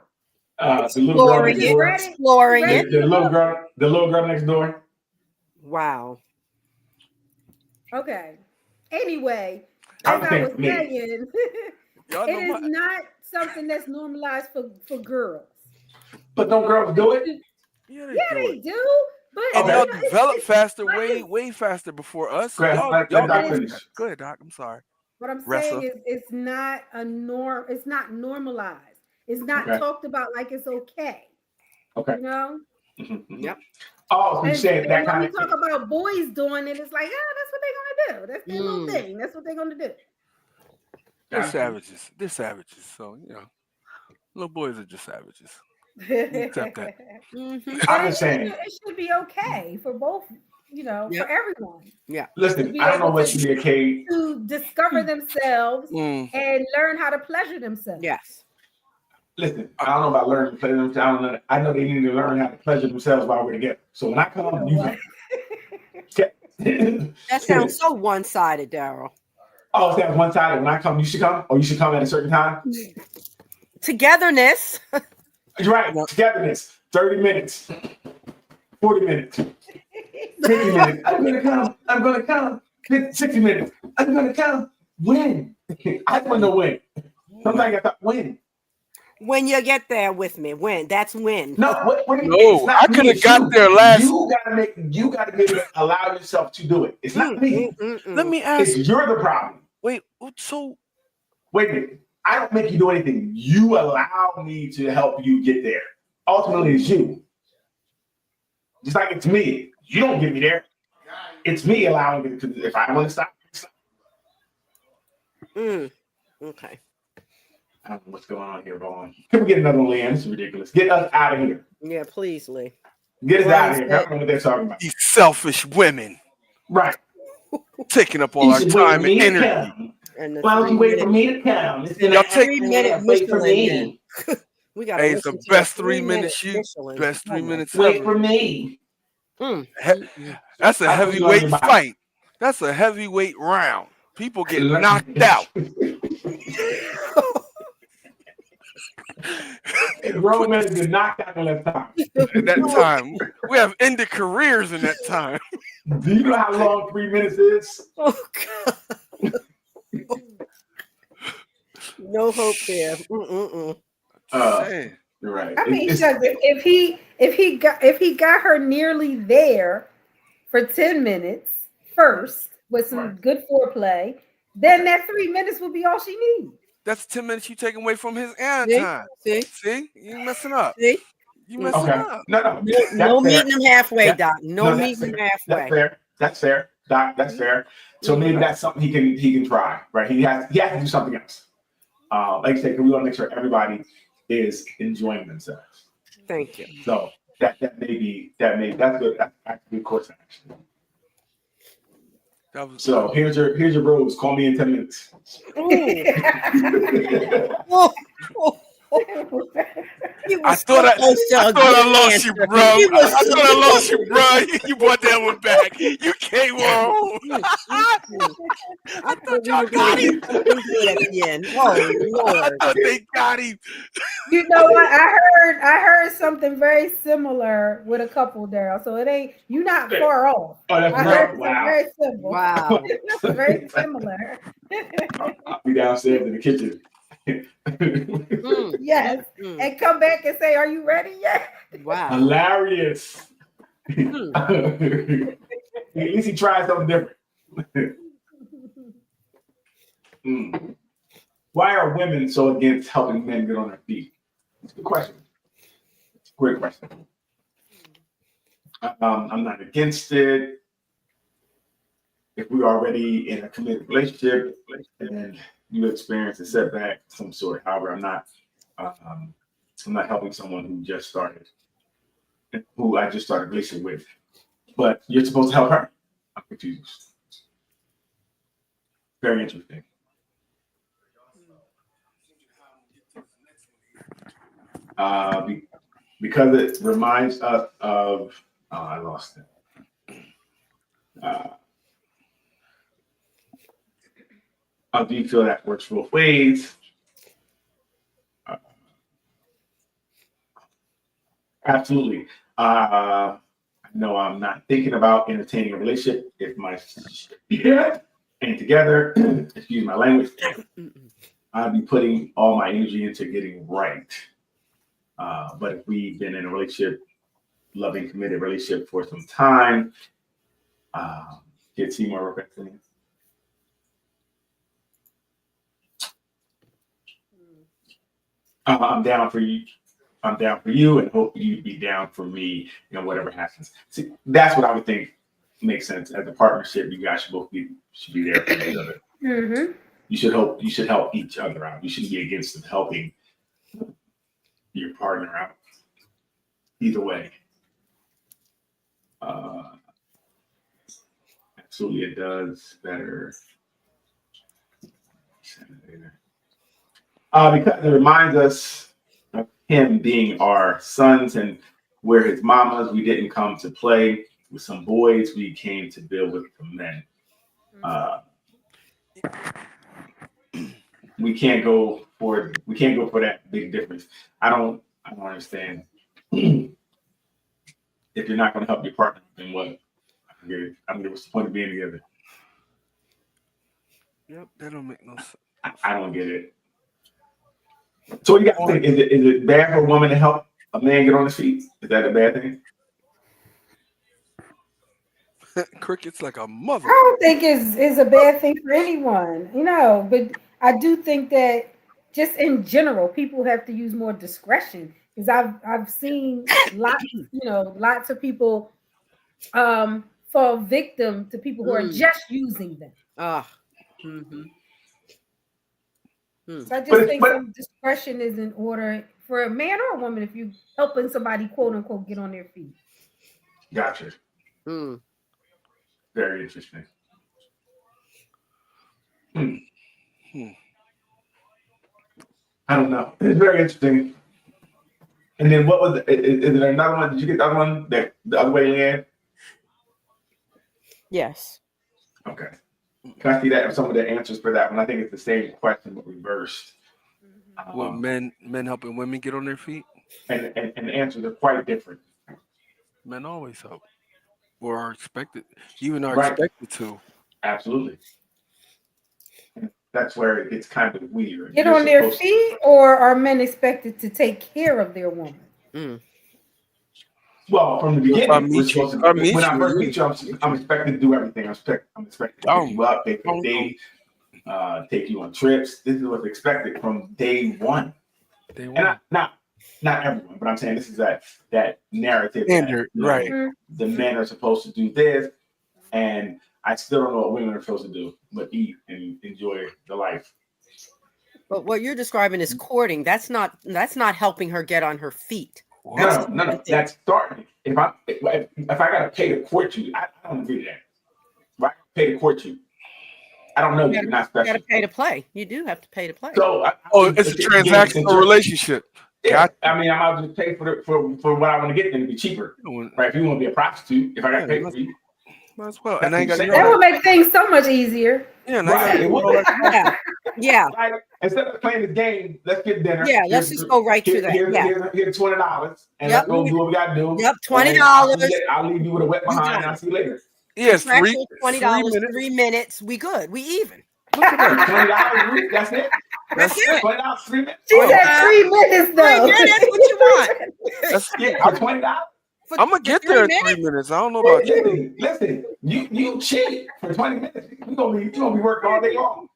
The little girl Exploring next it. door. Exploring it. The little girl next door. Wow. Okay. Anyway, I'm as I was saying me. saying, Y'all it know is my. not something that's normalized for girls. But don't girls do it? Yeah, Yeah, do they it. do. But And Okay. y'all you know, develop faster, but way faster before us. Go ahead, Y'all, let y'all Doc go finish. go ahead, Doc. I'm sorry. what I'm Wrestler. saying is it's not a norm, it's not normalized. It's not Okay. talked about like it's okay. Okay. You know? Yep. Oh, so you And, said and that when kind we of talk about boys doing it, it's like, that's what they're gonna do. That's their little thing. That's what they're gonna do. They're Gotcha. savages. They're savages. So little boys are just savages. Accept that. I'm just saying. It should be okay for both, Yep. for everyone Listen, I don't know what should be okay. to discover themselves Mm. and learn how to pleasure themselves. Yes. Listen, I don't know about learning to pleasure themselves. I don't know. I know they need to learn how to pleasure themselves while we're together. So when I come, you come. That sounds so one-sided, Daryl. Oh, so that's one sided. When I come, you should come, or you should come at a certain time. Togetherness. You're right. Togetherness. 30 minutes. 40 minutes. 50 minutes. I'm gonna come. I'm gonna come. 60 minutes. I'm gonna come. When? I want to know when. Sometimes I thought when. When you get there with me. When? That's when. No, what do you No, mean? It's not I me, could have it's got you. there last. You gotta be able to allow yourself to do it. It's not me. Let me ask. It's you're the problem. Wait. So Wait a minute. I don't make you do anything. You allow me to help you get there. Ultimately, it's you. Just like it's me. You don't get me there. It's me allowing me to. If I want to stop. Okay. I don't know what's going on here, Vaughn. Can we get another one, Leanne? This is ridiculous. Get us out of here. Yeah, please, Lee. Get us Well, out of here. I don't know what they're talking about. these selfish women Right. taking up all You our should wait for time me and to energy. come. And the Why don't you wait for 3 me to come? It's gonna Y'all take- 3 minute wait for Michelin me. We got Hey, it's the best 3 minutes best 3 minutes Wait ever. for me. That's a I put you on heavyweight your body. fight. That's a heavyweight round. People get knocked out. Grown men get knocked out in less time. At that time, we have ended careers in that time. Do you know how long 3 minutes is? Oh God. No hope there. Saying. You're right. I mean, It's- shucks, if he got her nearly there for 10 minutes first with some Right. good foreplay, then that 3 minutes will be all she needs. That's 10 minutes you taking away from his end See? time. See? See? You messing up. See? You messing okay. up. No. No That's meeting fair. them halfway, That- Doc. No that's meeting them fair. halfway. That's fair. Doc, that's fair. So maybe that's something he can try, right? He has to do something else. Like I said, we want to make sure everybody is enjoying themselves. Thank you. So that's good. That's a good course of action. That was So here's your rules. Call me in 10 minutes. Oh, oh, he I was thought so close to I a thought I good lost you, answer. bro. He was I thought I lost you, bro. You brought that one back. You came home. I thought y'all got him. Something good at the end. Oh I Lord. thought they got him. You know what? I heard something very similar with a couple, Daryl. So it ain't you not far off. Oh, that's I right. heard something Wow. very similar. Wow. Very similar. I'll be downstairs in the kitchen. Mm, Yes. mm, And come back and say, "Are you ready yet?" wow. Hilarious. Mm. At least he tried something different. Why are women so against helping men get on their feet? It's a good question. It's a great question. I'm not against it. If we're already in a committed relationship and you experience a setback, some sort, however, I'm not helping someone who I just started a relationship with. But you're supposed to help her. I'm confused. Very interesting. Because it reminds us of, I lost it. Do you feel that works both ways? Absolutely. No, I'm not thinking about entertaining a relationship if my ain't together. Excuse my language. I'd be putting all my energy into getting right. But if we've been in a relationship, loving, committed relationship for some time, get Seymour representing. I'm down for you. I'm down for you, and hope you'd be down for me. Whatever happens. See, that's what I would think makes sense as a partnership. You guys should be there for each other. Mm-hmm. You should help each other out. You shouldn't be against helping your partner out. Either way. Absolutely, it does better. Because it reminds us of him being our sons, and we're his mamas. We didn't come to play with some boys. We came to build with the men. We can't go for that big difference. I don't understand. If you're not going to help your partner, then what? I don't get it. What's the point of being together? Yep, that don't make no sense. I don't get it. So what do you guys think? Is it bad for a woman to help a man get on his feet? Is that a bad thing? Cricket's like a mother. I don't think is a bad thing for anyone, but I do think that just in general, people have to use more discretion because I've seen lots of people fall victim to people who are just using them. Mm-hmm. So I just think some discretion is in order for a man or a woman if you're helping somebody quote unquote get on their feet. Gotcha. Mm. Very interesting. I don't know. It's very interesting. And then what was is there another one? Did you get the other one? The other way, Leanne? Yes. Okay. Can I see that? Some of the answers for that one? I think it's the same question but reversed. Well, men helping women get on their feet. And the answers are quite different. Men always help, or are expected, even are Right. expected to. Absolutely. And that's where it gets kind of weird. Get You're on their supposed to- feet, or are men expected to take care of their woman? Well, from the If beginning, I we're meet you- supposed if I to. meet When I you, first you- meet you, I'm expected to do everything. I'm expected to pick you up, take you on dates, take you on trips. This is what's expected from day one. They And want not everyone, but I'm saying this is that narrative standard, that, right? the men are supposed to do this, and I still don't know what women are supposed to do, but eat and enjoy the life. But what you're describing is courting. That's not helping her get on her feet. No, that's starting. If I gotta pay to court you, I don't agree to that. If I pay to court you, I don't know you. You're not You special. got to pay to play. You do have to pay to play. So It's a transactional relationship. Yeah, I mean, I'm out to pay for what I want to get, then it'd be cheaper, right? If you want to be a prostitute, if I got to pay for you, might as well. And I ain't got That would make things so much easier. Yeah, right? It would. Yeah. Like, instead of playing the game, let's get dinner. Yeah, let's just go right to that. Here's $20, and let's go do what we got to do. Yep, $20. I'll leave you with a wet behind. I'll see you later. Yes, $20, 3 minutes. We good. We even. $20. That's it. That's it. $20, 3 minutes. She said 3 minutes though. 3 minutes. What you want? That's $20. I'm gonna get there in 3 minutes. I don't know about you. Listen, you cheat for 20 minutes. You gonna be working all day long.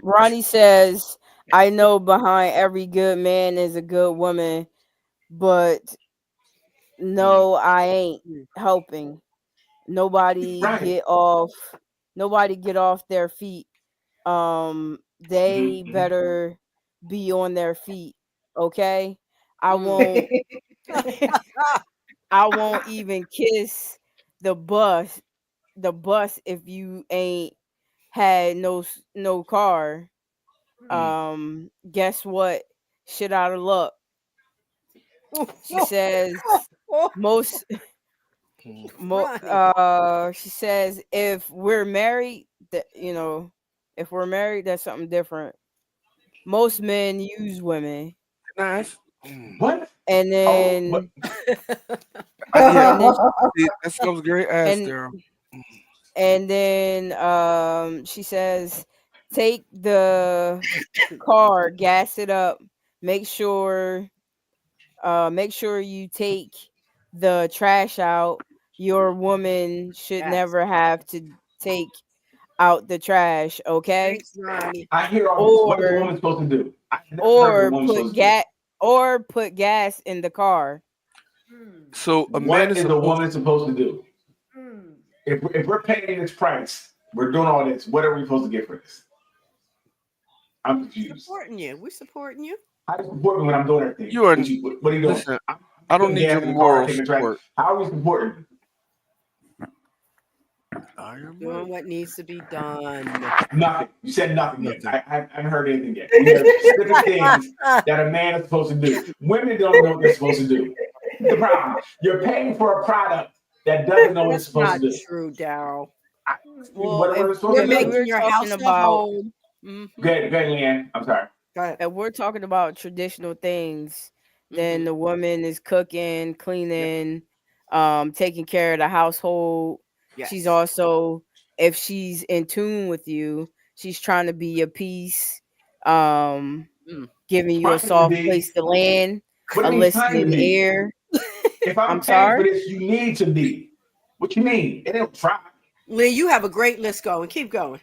Ronnie says, I know behind every good man is a good woman, but no, I ain't helping. Nobody get off their feet. They better be on their feet. Okay. I won't even kiss the bus if you ain't had no car. Guess what? Shit out of luck. She says she says if we're married, if we're married, that's something different. Most men use women. Nice. What? And then that sounds great ass there. And then she says, take the car, gas it up, make sure you take the trash out. Your woman should never have to take out the trash, okay? I hear all what is a woman supposed to do? Or put gas in the car. So what is a woman supposed to do? If we're paying this price, we're doing all this. What are we supposed to get for this? I'm confused. Supporting you. We're supporting you. How do you support me when I'm doing everything? You are. What are you doing? Listen, I don't need your moral support. How are we supporting? Doing what needs to be done. Nothing. You said nothing yet. I haven't heard anything yet. We heard specific things that a man is supposed to do. Women don't know what they're supposed to do. The problem. You're paying for a product that doesn't know what it's supposed to do. That's not true, Daryl. Whatever it's supposed to do. You're making your house a home. Go ahead, Leanne. I'm sorry. And we're talking about traditional things. Then the woman is cooking, cleaning, taking care of the household. Yes. She's also, if she's in tune with you, she's trying to be a piece, giving you a soft place to land, a listening ear. If I'm sorry for this, you need to be. What you mean? It ain't try. Lee, you have a great list going. Keep going.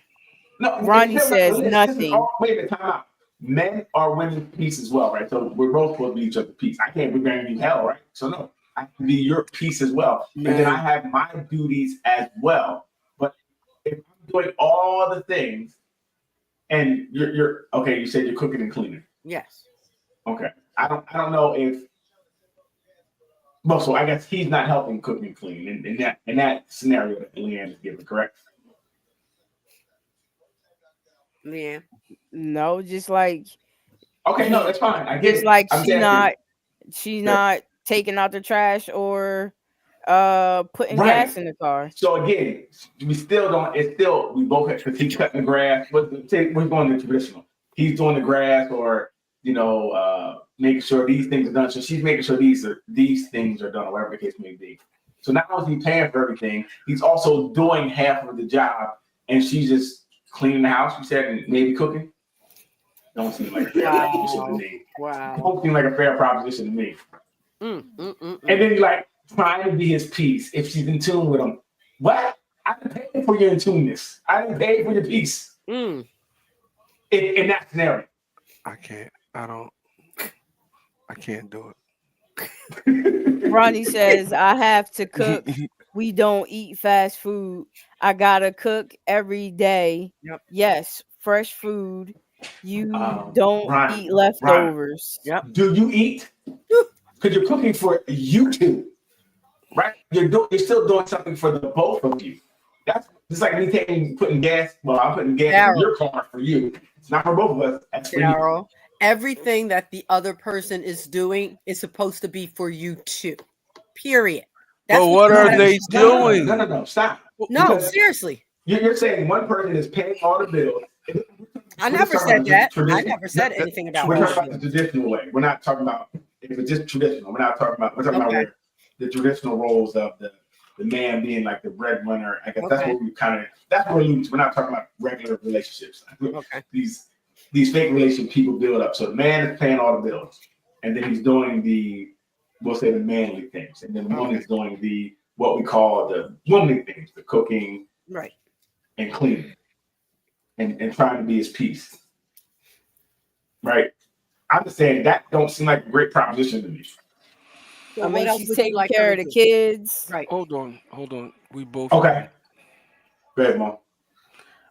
No, Ronnie says nothing. Wait a minute, time out. Men are women's piece as well, right? So we're both supposed to be each other's piece. I can't be bringing you hell, right? So no, I can be your piece as well. And then I have my duties as well. But if I'm doing all the things and you're okay, you said you're cooking and cleaning. Yes. Okay. I don't know if well, so I guess he's not helping cook and clean in that scenario that Leanne is giving, correct? Yeah. No, just like okay, no, that's fine. I get just it. Like she's not taking out the trash or putting Right. gas in the car. So again, we still don't. It's still we both have because he's cutting the grass. We're going the traditional. He's doing the grass, or making sure these things are done. So she's making sure these things are done, or whatever the case may be. So not only is he paying for everything, he's also doing half of the job, and she's just cleaning the house. You said, and maybe cooking. Don't seem like a fair proposition to me. Wow. Don't seem like a fair proposition to me. And then he's like trying to be his piece if she's in tune with him. What? I didn't pay for your in tuneness. I didn't pay for your piece. In that scenario. I can't. I can't do it. Ronnie says, I have to cook. We don't eat fast food. I gotta cook every day. Yep. Yes, fresh food. You don't Ronnie, eat leftovers. Yep. Do you eat? Because you're cooking for you two, right? You're still doing something for the both of you. That's just like me putting gas. Well, I'm putting gas in your car for you. It's not for both of us. That's for you. Everything that the other person is doing is supposed to be for you too. Period. But what are they doing? No, stop. No, Because seriously. You're saying one person is paying all the bills. I never said that. I never said anything about We're that. talking about the traditional way. We're not talking about if it's just traditional. We're talking about where the traditional roles of the man being like the breadwinner. I guess that's what that's where we lose. We're not talking about regular relationships. Okay. These fake relationship people build up. So the man is paying all the bills, and then he's doing we'll say the manly things, and then the woman is doing what we call the womanly things, the cooking, right, and cleaning, and trying to be his piece. Right. I'm just saying that don't seem like a great proposition to me. I mean, she's taking care of the kids. Right. Hold on. We both. Okay. Go ahead, Mom.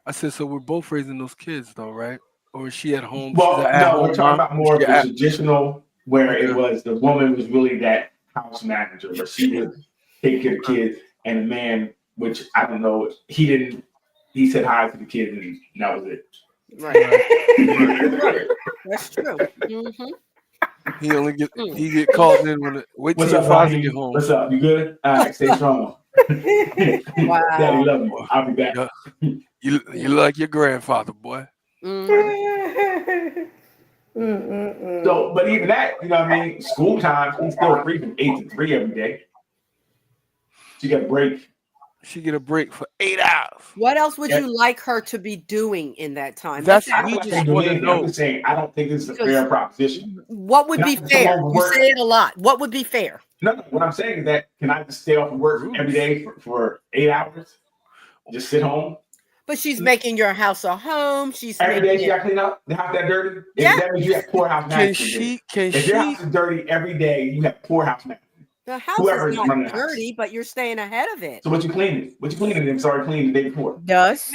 I said, so we're both raising those kids, though, right? Or is she at home? Well, no, we're talking about more of the traditional, where it was the woman was really that house manager, but she would take care of the kids, and the man, which I don't know, he said hi to the kids, and that was it. Right. That's true. He get called in wait till your father get home. What's up? You good? All right, stay strong. Wow. Daddy love you. I'll be back. You look like your grandfather, boy. So, but even that, you know what I mean? School times, he's still free from 8 to 3 every day. She got a break. She get a break for 8 hours. What else would you like her to be doing in that time? That's we just want to know. I'm just saying, I don't think this is a fair proposition. What would be fair? You say it a lot. What would be fair? No, what I'm saying is that can I just stay off of work every day for 8 hours? Just sit home? But she's making your house a home. She's every day she got to clean up the house that dirty. Yeah. That means you have poor house management. If your house is dirty every day, you have poor house management. The house is not dirty, but you're staying ahead of it. So what you cleaning? What you cleaning? I'm sorry, cleaning the day before. Dust.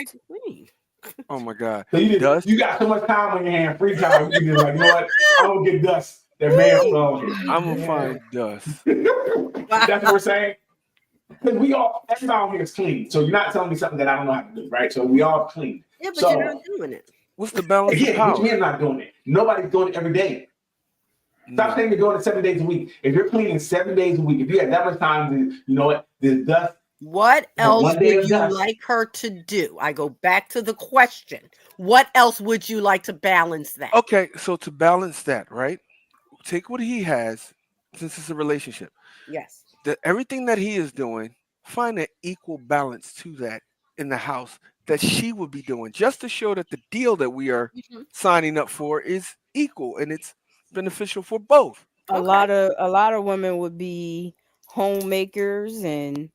Oh my God. So you got so much time on your hand, free time. You just like, you know what? I'm gonna get dust. That man I'm gonna find dust. That's what we're saying. Because everybody on here is clean. So you're not telling me something that I don't know how to do, right? So we all clean. Yeah, but you're not doing it. What's the balance of power? Which means not doing it. Nobody's doing it every day. Stop saying you're doing it 7 days a week. If you're cleaning 7 days a week, if you have that much time, you know what? There's dust. What else would you like her to do? I go back to the question. What else would you like to balance that? Okay, so to balance that, right? Take what he has, since it's a relationship. Yes. Everything that he is doing, find an equal balance to that in the house that she would be doing, just to show that the deal that we are signing up for is equal and it's beneficial for both. A lot of women would be homemakers, and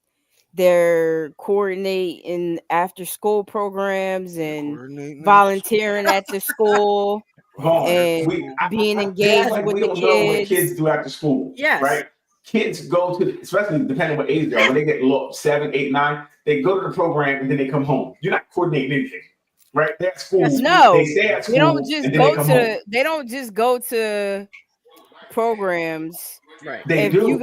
they're coordinating after school programs and volunteering at the school and being engaged with the kids. Kids do after school. Yes. Right? Kids go to, especially depending on what age they are, when they get 7, 8, 9, they go to the program and then they come home. You're not coordinating anything. Right? They're at school. No, they stay at school. They don't just go to programs. Right. They do.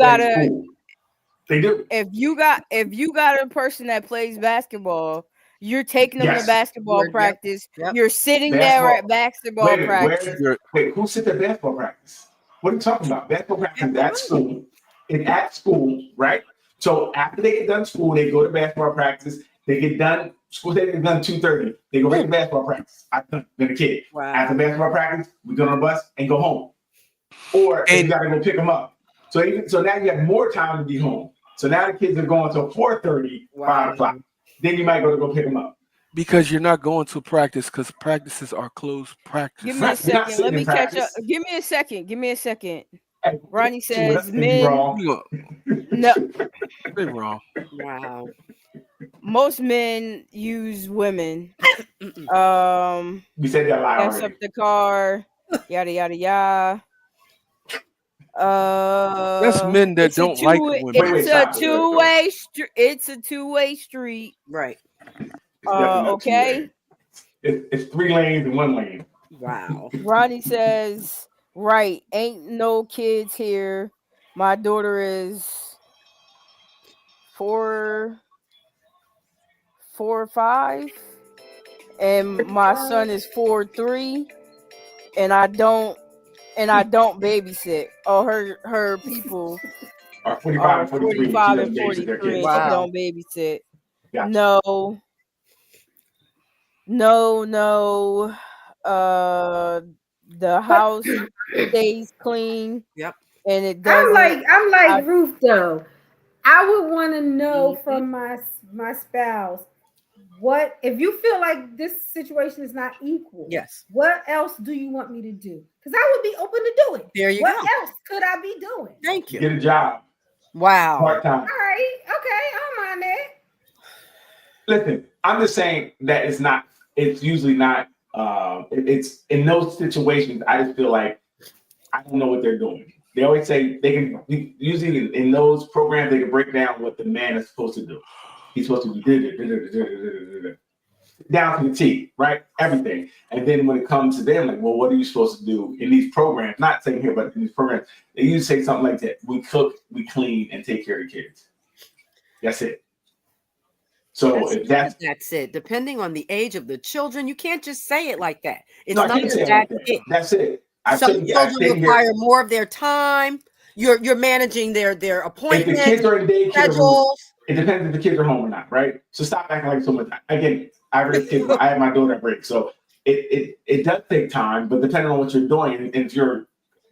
They do. If you got a person that plays basketball, you're taking them to basketball practice. Yep. You're sitting there at basketball practice. Wait, who sits at basketball practice? What are you talking about? Basketball practice is at school. It's at school, right? So after they get done school, they go to basketball practice. They get done school. They get done 2:30. They go right to basketball practice. I've been a kid. Wow. After basketball practice, we go on the bus and go home. Or you And- got to go pick them up. So now you have more time to be home. So now the kids are going until 4:30, 5 o'clock. Then you might go pick them up. Because you're not going to practice because practices are closed practice. Give me a Right, you're not second. sitting Let in me catch up. practice. Give me a second. Give me a second. Hey, Ronnie says that's men. wrong. You No, They wrong. Wow. most men use women. We said that lie Gas already. up the car. Yada yada yada. That's men that it's a don't like two- women. It's Stop. a two-way street. It's a two-way street. Right. It's definitely not Okay. It's 3 lanes and 1 lane. Wow. Ronnie says, right, ain't no kids here. My daughter is 4 or 5. And my son is 4'3". And I don't babysit. Oh, her people Or 45 are and 43. 45 She and doesn't babysit their 43. kids. Wow. She don't babysit. Gotcha. No. The house stays clean. Yep. And it doesn't. I'm like I- Ruth though. I would want to know Mhm. from my spouse, what if you feel like this situation is not equal? Yes. What else do you want me to do? Because I would be open to do it. There you What go. else could I be doing? Thank you. Get a job. Wow. Part time. All right, okay, I don't mind that. Listen, I'm just saying that it's usually not, it's in those situations, I just feel like I don't know what they're doing. They always say they can, usually in those programs, they can break down what the man is supposed to do. He's supposed to do down to the T, right? Everything. And then when it comes to them, like, well, what are you supposed to do in these programs? Not saying here, but in these programs, they usually say something like that. We cook, we clean, and take care of the kids. That's it. So if that's That's it. Depending on the age of the children, you can't just say it like that. It's no, I not can't say it that like that. it. That's it. Some children require more of their time. You're managing their If the appointments, kids are in daycare, schedules. it depends if the kids are home or not, right? So stop acting like so much. Again, I raised kids. I have my daughter at break, so it does take time. But depending on what you're doing, and if you're a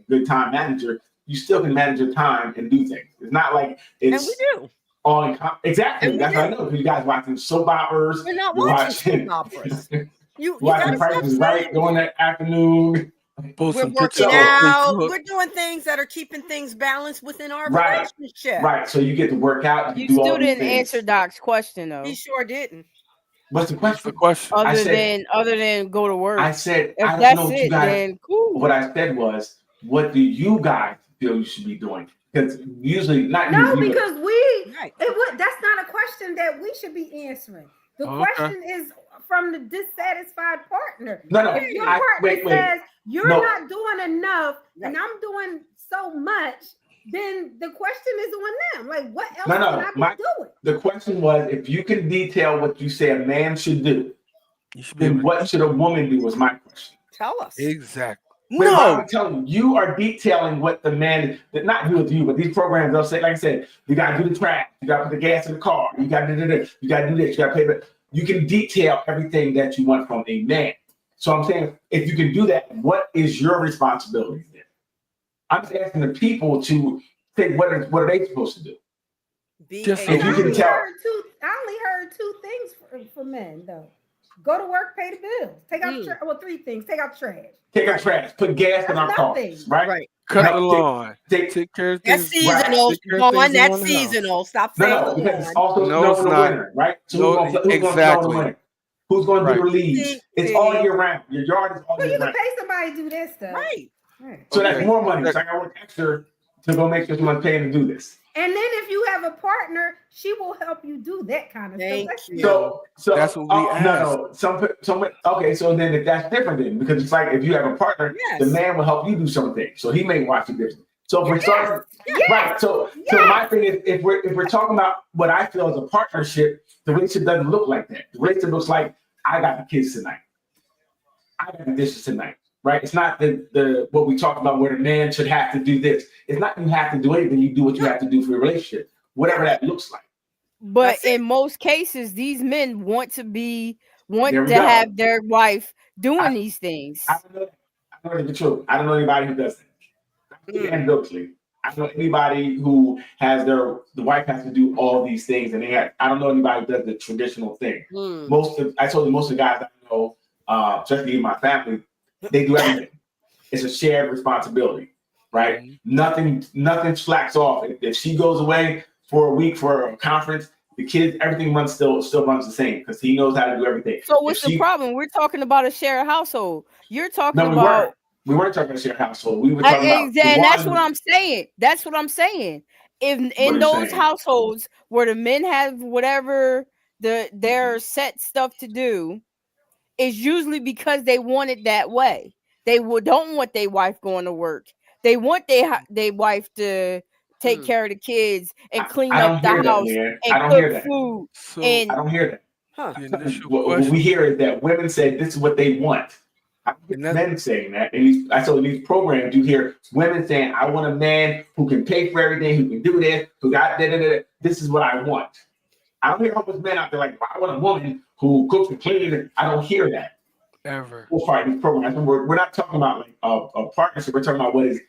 good time manager, you still can manage your time and do things. It's not like And it's we do. all in exactly. And we That's what I do. know. Because you guys watching soap operas. We're not you're watching soap operas. You watching gotta Prices stop Right saying during that afternoon. Post we're some working pictures on out. Facebook. We're doing things that are keeping things balanced within our Right. relationship. Right. So you get to work out. You do all still these didn't things. answer Doc's question though. He sure didn't. What's the That's the question? question. Other than go to work. I said if I don't that's know what you it, guys. then cool. What I said was, what do you guys feel you should be doing? Because usually, not No, you, because we Right. that's not a question that we should be answering. The Okay. question is from the dissatisfied partner. No. If your I- partner wait. says you're No. not doing enough and Right. I'm doing so much, then the question is on them. Like, what else No, can I be doing? The question was, if you can detail what you say a man should do, You should be then able what should a woman do? Was my question. Tell us. to, exactly. But if No. I'm telling you are detailing what the man, not you with you, but these programs, they'll say, like I said, you got to do the trash, you got to put the gas in the car, you got to do this, you got to do this, you got to pay that. You can detail everything that you want from a man. So I'm saying, if you can do that, what is your responsibility then? I'm just asking the people to think, what are they supposed to do? Be Just a- If you can tell. I only heard two things for men though. Go to work, pay the bills, take out the trash. 3 things. Take out the trash. Take our trash, put gas in our That's cars, nothing. right? Right. Cut Right. the lawn. Take, Take care of That's things. seasonal. Take care of Go on. things That's around the house. seasonal. Stop saying no, because it's go on. also No, snow it's in the not. winter, right? So No, who's going to snow in the exactly. winter? Who's going to do the Right. leaves? It's See. all year round. Your yard is all Well, year you can round. pay somebody to do that stuff. Right. Right. So that's Okay. more money. So I got to work extra to go make sure someone's paying to do this. And then if you have a partner, she will help you do that kind of Thank stuff. you. So That's what we no. Some okay. So then if that's different then, because it's like if you have a partner, Yes. the man will help you do something. So he may watch it differently. So if we're starting, Yes. right? So my thing is, if we're talking about what I feel is a partnership, the relationship doesn't look like that. The relationship looks like I got the kids tonight, I got the dishes tonight, right? It's not the what we talk about where the man should have to do this. It's not you have to do anything. You do what you have to do for your relationship. whatever that looks like. But That's it. in most cases, these men want to There we to go. have their wife doing I- these things. I don't know the truth. I don't know anybody who does that. Anecdotally, I don't know anybody who has the wife has to do all these things, and I don't know anybody who does the traditional thing. I told you most of the guys I know, especially in my family, they do everything. It's a shared responsibility, right? Nothing slacks off. If she goes away for a week for a conference, the kids, everything still runs the same because he knows how to do everything. So what's the problem? We're talking about a shared household. You're talking No, about. We weren't talking about shared household. We were talking about. And that's what I'm saying. That's what I'm saying. If in those households where the men have whatever their set stuff to do, it's usually because they want it that way. They don't want their wife going to work. They want their wife to take care of the kids and clean up the house and cook food. So I don't hear that. Huh. What we hear is that women say this is what they want. I hear men saying that. And I saw in these programs, you hear women saying, I want a man who can pay for everything, who can do this, who got da-da-da-da. This is what I want. I don't hear all those men out there like, I want a woman who cooks and cleans. I don't hear that. Ever. We'll fight these programs. We're not talking about like a partnership. We're talking about what is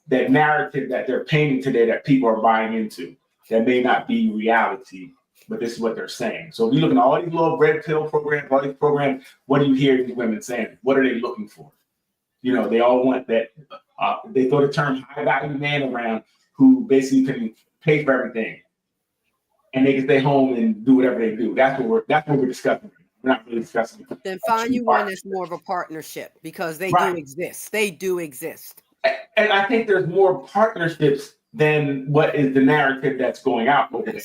that narrative that they're painting today that people are buying into that may not be reality, but this is what they're saying. So if you look at all these little red pill programs, all these programs, what do you hear these women saying? What are they looking for? You know, they all want that. They throw the term high value man around who basically can pay for everything, and they can stay home and do whatever they do. That's what we're discussing. We're not really discussing. Then find you one that's more of a partnership because they do exist. They do exist. And I think there's more partnerships than what is the narrative that's going out over there.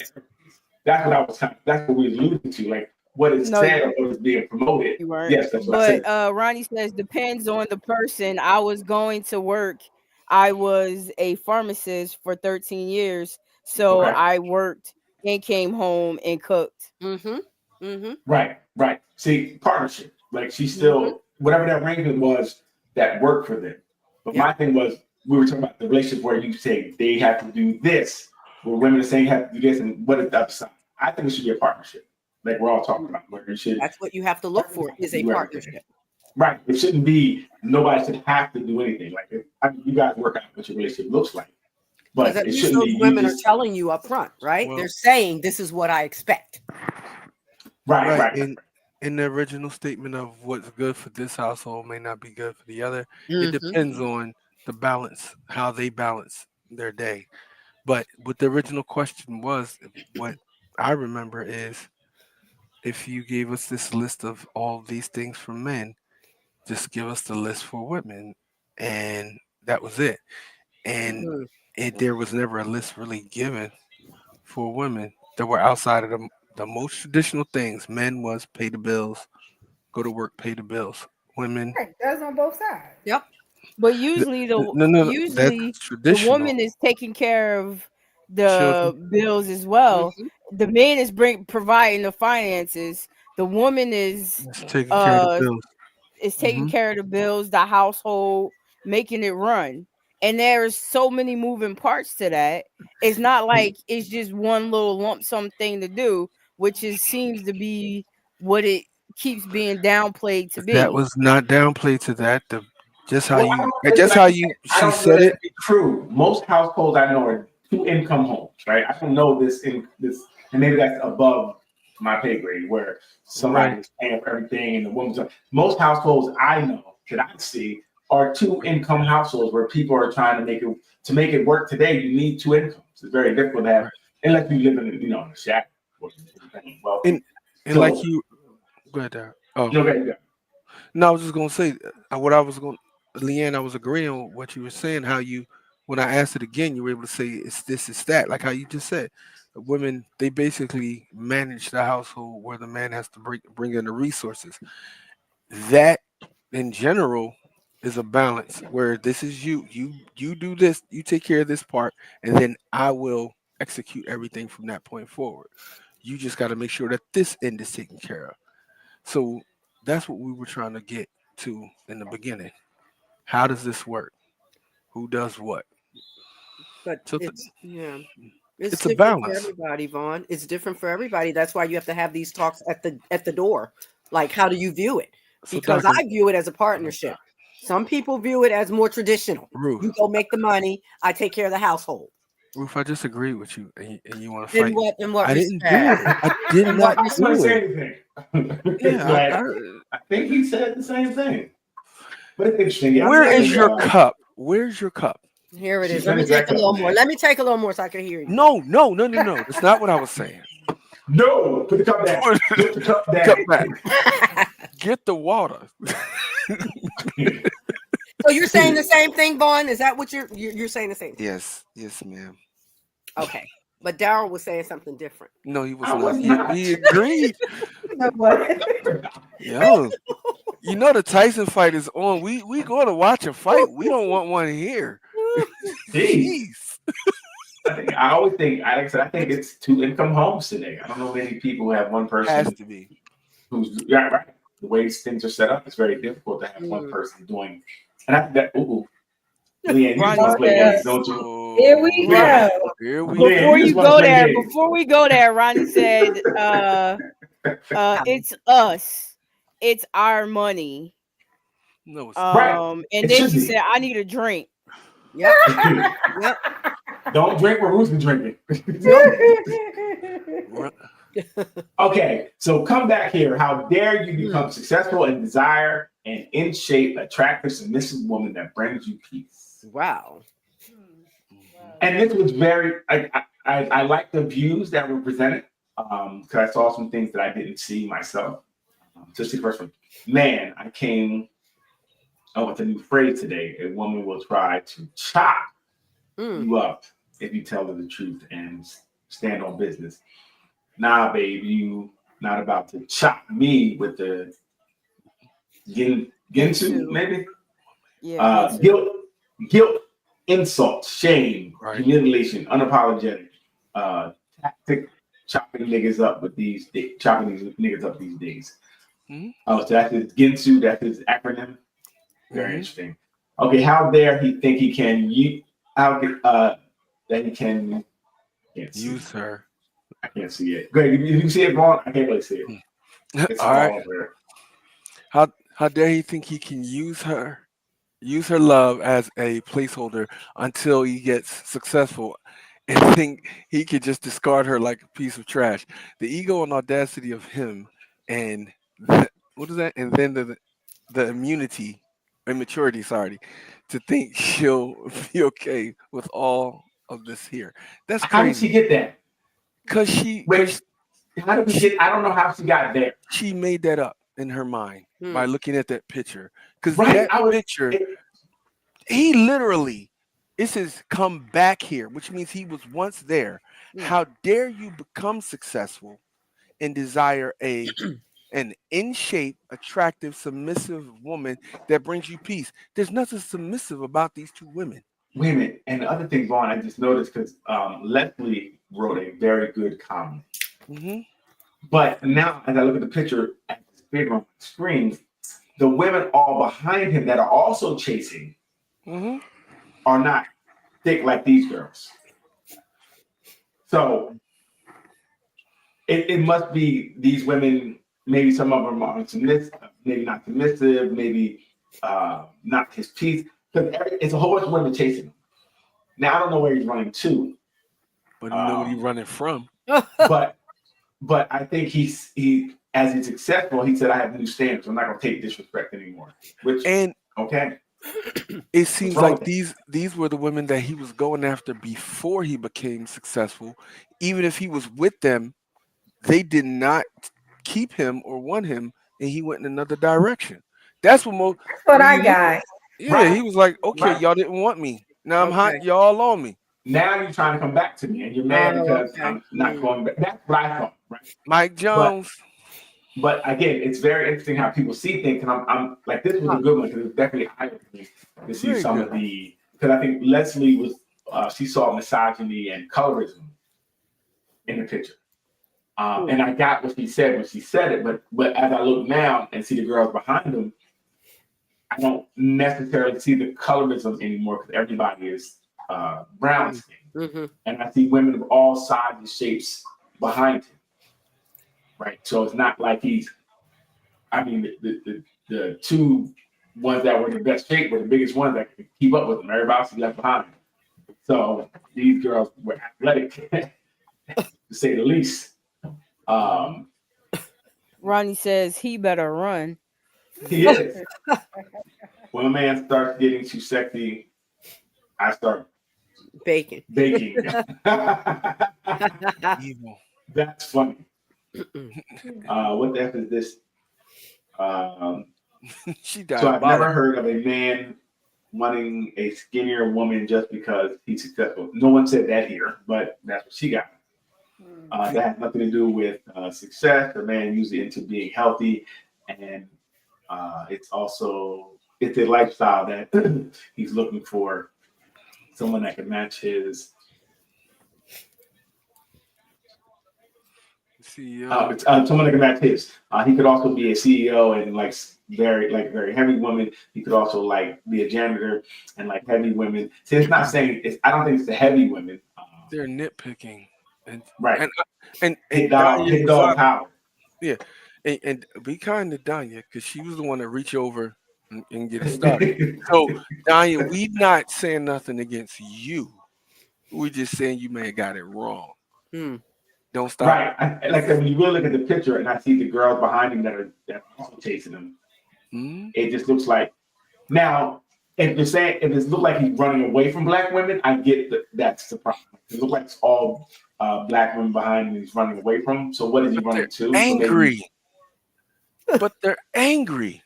That's what we alluded to. Like what is said or what is being promoted. Yes, that's what I said. Ronnie says depends on the person. I was going to work. I was a pharmacist for 13 years. So I worked and came home and cooked. Right. See, partnership. Like she's still whatever that arrangement was that worked for them. But my thing was we were talking about the relationship where you say they have to do this, where women are saying have to do this, and what is the other side? I think it should be a partnership. Like we're all talking about. Where it should, that's what you have to look for is a partnership. Right. It shouldn't be nobody should have to do anything. Like you guys work out what your relationship looks like. But at least those women are telling you up front, right? Well, they're saying this is what I expect. Right. In the original statement of what's good for this household may not be good for the other. It depends on the balance, how they balance their day. But what the original question was, what I remember is, if you gave us this list of all these things for men, just give us the list for women, and that was it. And there was never a list really given for women that were outside of the most traditional things. Men was pay the bills, go to work, pay the bills. Women, that's on both sides. Yep. But usually the woman is taking care of the bills as well. The man is providing the finances. The woman is taking care of the bills. Is taking care of the bills, the household, making it run. And there's so many moving parts to that. It's not like it's just one little lump sum thing to do, which seems to be what it keeps being downplayed to be. That was not downplayed to that. She said it. True. Most households I know are 2-income homes, right? I don't know this, and maybe that's above my pay grade where somebody is paying for everything and the woman's. Most households I know that I see are 2-income households where people are trying to make it work today. You need 2 incomes. It's very difficult to have unless you live in in a shack. Well, and like you, go ahead, Darren. Oh, no, I was just gonna say Leanne, I was agreeing with what you were saying. How when I asked it again, you were able to say it's this, it's that, like how you just said. The women, they basically manage the household where the man has to bring in the resources. That, in general, is a balance where this is you do this, you take care of this part, and then I will execute everything from that point forward. You just got to make sure that this end is taken care of. So that's what we were trying to get to in the beginning. How does this work? Who does what? But It's It's a different for balance. everybody, Vaughn. It's different for everybody. That's why you have to have these talks at the door. Like, how do you view it? So, Because Dr. I view it as a partnership. Some people view it as more traditional. Ruth, You go make the money, I take care of the household. Ruth, I just agree with you, and you want to In fight. what in what I didn't do respect? it. I did In not what I don't want to do say it. anything. Yeah, I think he said the same thing. But it's interesting. Yeah, where I is think, your cup? Where's your cup? Here it She is. Let me finished take that a little cup, more. man. Let me take a little more so I can hear you. No. That's not what I was saying. No, put the cup down. Put the cup down. Cup back. Get the water. So you're saying the same thing, Vaughn? Is that what you're saying the same thing? Yes, ma'am. Okay. But Daryl was saying something different. No, he was I was not. not. He agreed. You know what? Yo, you know the Tyson fight is on. We going to watch a fight. We don't want one here. Jeez. Jeez. I always think, like I said, I think it's two income homes today. I don't know many people who have one person Has to be. who's right. The way things are set up, it's very difficult to have one person doing. And I think that, Leanne, you Ronnie just play says- games, don't you? Here we go. Here we Yeah, Before you you just wanna go play there, games. before we go there, Ronnie said, "It's us, it's our money." No, it's Right. And It then should she be. said, "I need a drink." Yep. Yep. Don't drink what Ruth's been drinking. Ru- Okay, so come back here. How dare you become successful and desire an in shape, attractive, submissive woman that brings you peace? Wow. And this was very, I like the views that were presented because I saw some things that I didn't see myself. Just the first one, man, I came up with a new phrase today. A woman will try to chop you up if you tell her the truth and stand on business. Nah, babe, you not about to chop me with the Ginsu, maybe? Yeah. Guilt, insult, shame, Right. humiliation, unapologetic, tactic, chopping niggas up these days. Mhm. Oh, so that's his Ginsu, that's his acronym. Very Mhm. interesting. Okay, how dare he think he can that he can can't see. Use her. I can't see it. Greg, you see it, Vaughn? I can't really see it. It's All right. all over. How dare he think he can use her love as a placeholder until he gets successful and think he could just discard her like a piece of trash. The ego and audacity of him and what is that? And then the immaturity, to think she'll be okay with all of this here. That's How did she crazy. get that? Because she How did we get? I don't know how she got there. she made that up in her mind by looking at that picture. Because Right, that picture, he literally, it says come back here, which means he was once there. How dare you become successful and desire an in shape, attractive, submissive woman that brings you peace? There's nothing submissive about these two women. Wait a minute. And the other thing, Vaughn, I just noticed because Leslie wrote a very good comment. Mhm. But now, as I look at the picture at this big on the screen, the women all behind him that are also chasing Mhm. are not thick like these girls. So it must be these women. Maybe some of them are submissive, maybe not submissive, maybe not his piece. Because it's a whole bunch of women chasing him. Now I don't know where he's running to, But you know what he's running from. but I think he as he's successful, he said, "I have new standards. I'm not going to take disrespect anymore." Which And okay, it seems wrong like with these were the women that he was going after before he became successful. Even if he was with them, they did not keep him or want him, and he went in another direction. That's what That's what I got. Yeah, Right. he was like, okay, Right. y'all didn't want me. Now I'm Okay. hot, y'all on me. now you're trying to come back to me, and you're mad Oh, because okay. I'm not going back. That's what I thought, right? Mike Jones. But again, it's very interesting how people see things, and I'm like, this was a good one because it's definitely eye-opening to see Very some good. of the. Because I think Leslie was she saw misogyny and colorism in the picture, and I got what she said when she said it. But as I look now and see the girls behind them, I don't necessarily see the colorism anymore because everybody is brown skin. Mhm. and I see women of all sizes and shapes behind him. Right. So it's not like I mean, the two ones that were in the best shape were the biggest ones that could keep up with him. Everybody else he left behind. So these girls were athletic, to say the least. Ronnie says he better run. He is. When a man starts getting too sexy, I start Bacon. baking. Evil. That's funny. What the F is this? She So I've diabolical. never heard of a man wanting a skinnier woman just because he's successful. No one said that here, but that's what she got. That has nothing to do with success. The man used it into being healthy, and it's a lifestyle that he's looking for someone that can match his. CEO. It's someone that can match his. He could also be a CEO and very heavy women. He could also be a janitor and heavy women. See, it's not saying it's. I don't think it's the heavy women. They're nitpicking. Right. And Hit Danya dog was power. Yeah. And be kind to Danya because she was the one that reached over and get it started. So Danya, we not saying nothing against you. We're just saying you may have got it wrong. Don't stop. Right. Like I said, when you really look at the picture and I see the girls behind him that are also chasing him, it just looks like. Now, if it looks like he's running away from black women, I get that's the problem. It looks like it's all black women behind him he's running away from. So what is he running to? Angry. But they're angry.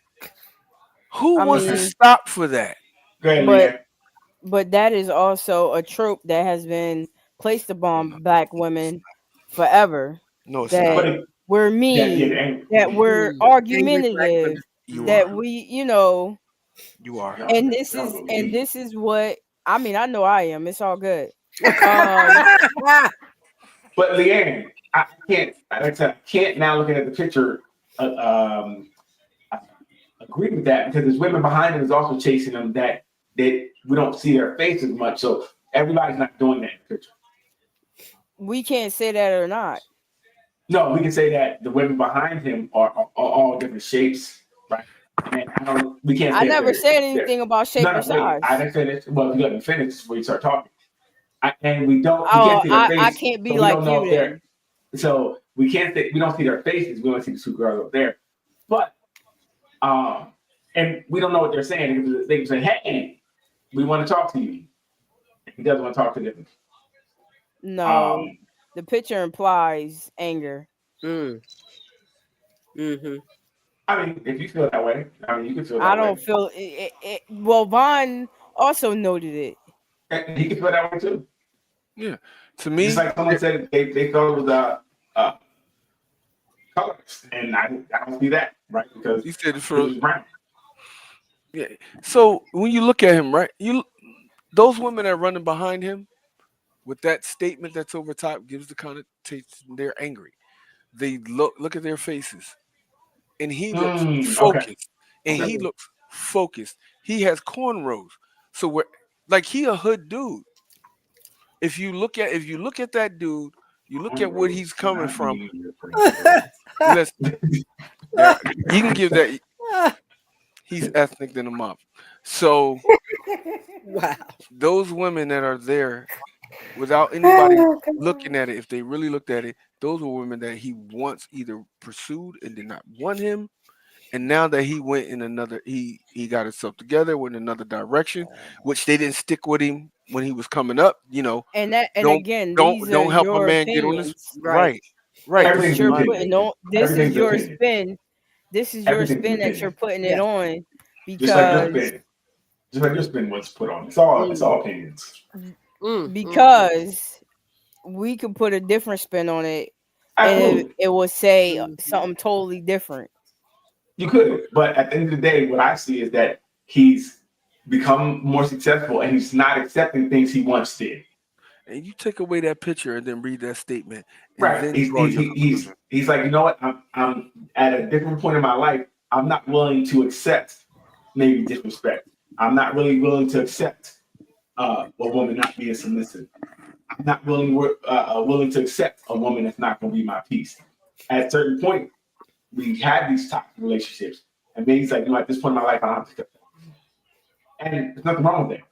Who I wants mean- to stop for that? Go ahead, But- Leanne. But that is also a trope that has been placed upon black women forever. No, it's That not. But it- we're yeah, mean, angry. that we're Angry black argumentative, women. You that are. we, You are. and this is what I mean. I know I am. It's all good. But Leanne, I can't. Like I said, I can't now looking at the picture. Agree with that because there's women behind him is also chasing them that we don't see their face as much. So everybody's not doing that in the picture. We can't say that or not. No, we can say that the women behind him are all different shapes, right? And we can't. I never said anything about shape or size. I didn't finish. Well, if you let me finish before you start talking. And we don't. Oh, we can't see their I face, can't be so we like don't know you if they're- then. So we can't. We don't see their faces. We only see the two girls up there. But and we don't know what they're saying. They can say, "Hey, we want to talk to you." He doesn't want to talk to them. No, the picture implies anger. Mm-hmm. I mean, if you feel that way, I mean, you can feel that I way. don't feel it. Well, Vaughn also noted it. And he can feel that way too. Yeah. To me, Just like someone said, they thought it was colors, and I don't see that, right? Because you said it it for was brown. yeah. So when you look at him, right, those women that are running behind him with that statement that's over top gives the connotation they're angry. They look at their faces, and he looks Okay. focused, and Okay. he looks focused. He has cornrows, so we're he a hood dude. If you look at that dude, you look at where he's coming from. Listen, you can give that. He's ethnic than a mob. So Wow. those women that are there, without anybody looking at it, if they really looked at it, those were women that he once either pursued and did not want him, and now that he went in another, he got himself together, went in another direction, which they didn't stick with him when he was coming up. And that, and Don't- again, don't these don't are help a your man opinions, get on this right? right. Everything's But you're opinion. putting on. This is Everything's your opinion. spin. This is your Everything's spin that opinion. you're putting Yeah. it on Just like your because spin. Just like your spin was put on. It's all opinions. because we could put a different spin on it and Absolutely. it will say something totally different. You could, but at the end of the day, what I see is that he's become more successful and he's not accepting things he once did. And you take away that picture and then read that statement, and Right. then He's draw your conclusion. like, you know what? I'm at a different point in my life. I'm not willing to accept maybe disrespect. I'm not really willing to accept a woman not being submissive. I'm not willing to accept a woman that's not going to be my piece. At a certain point, we had these toxic relationships, and then he's like, at this point in my life, I don't have to accept that. And there's nothing wrong with that.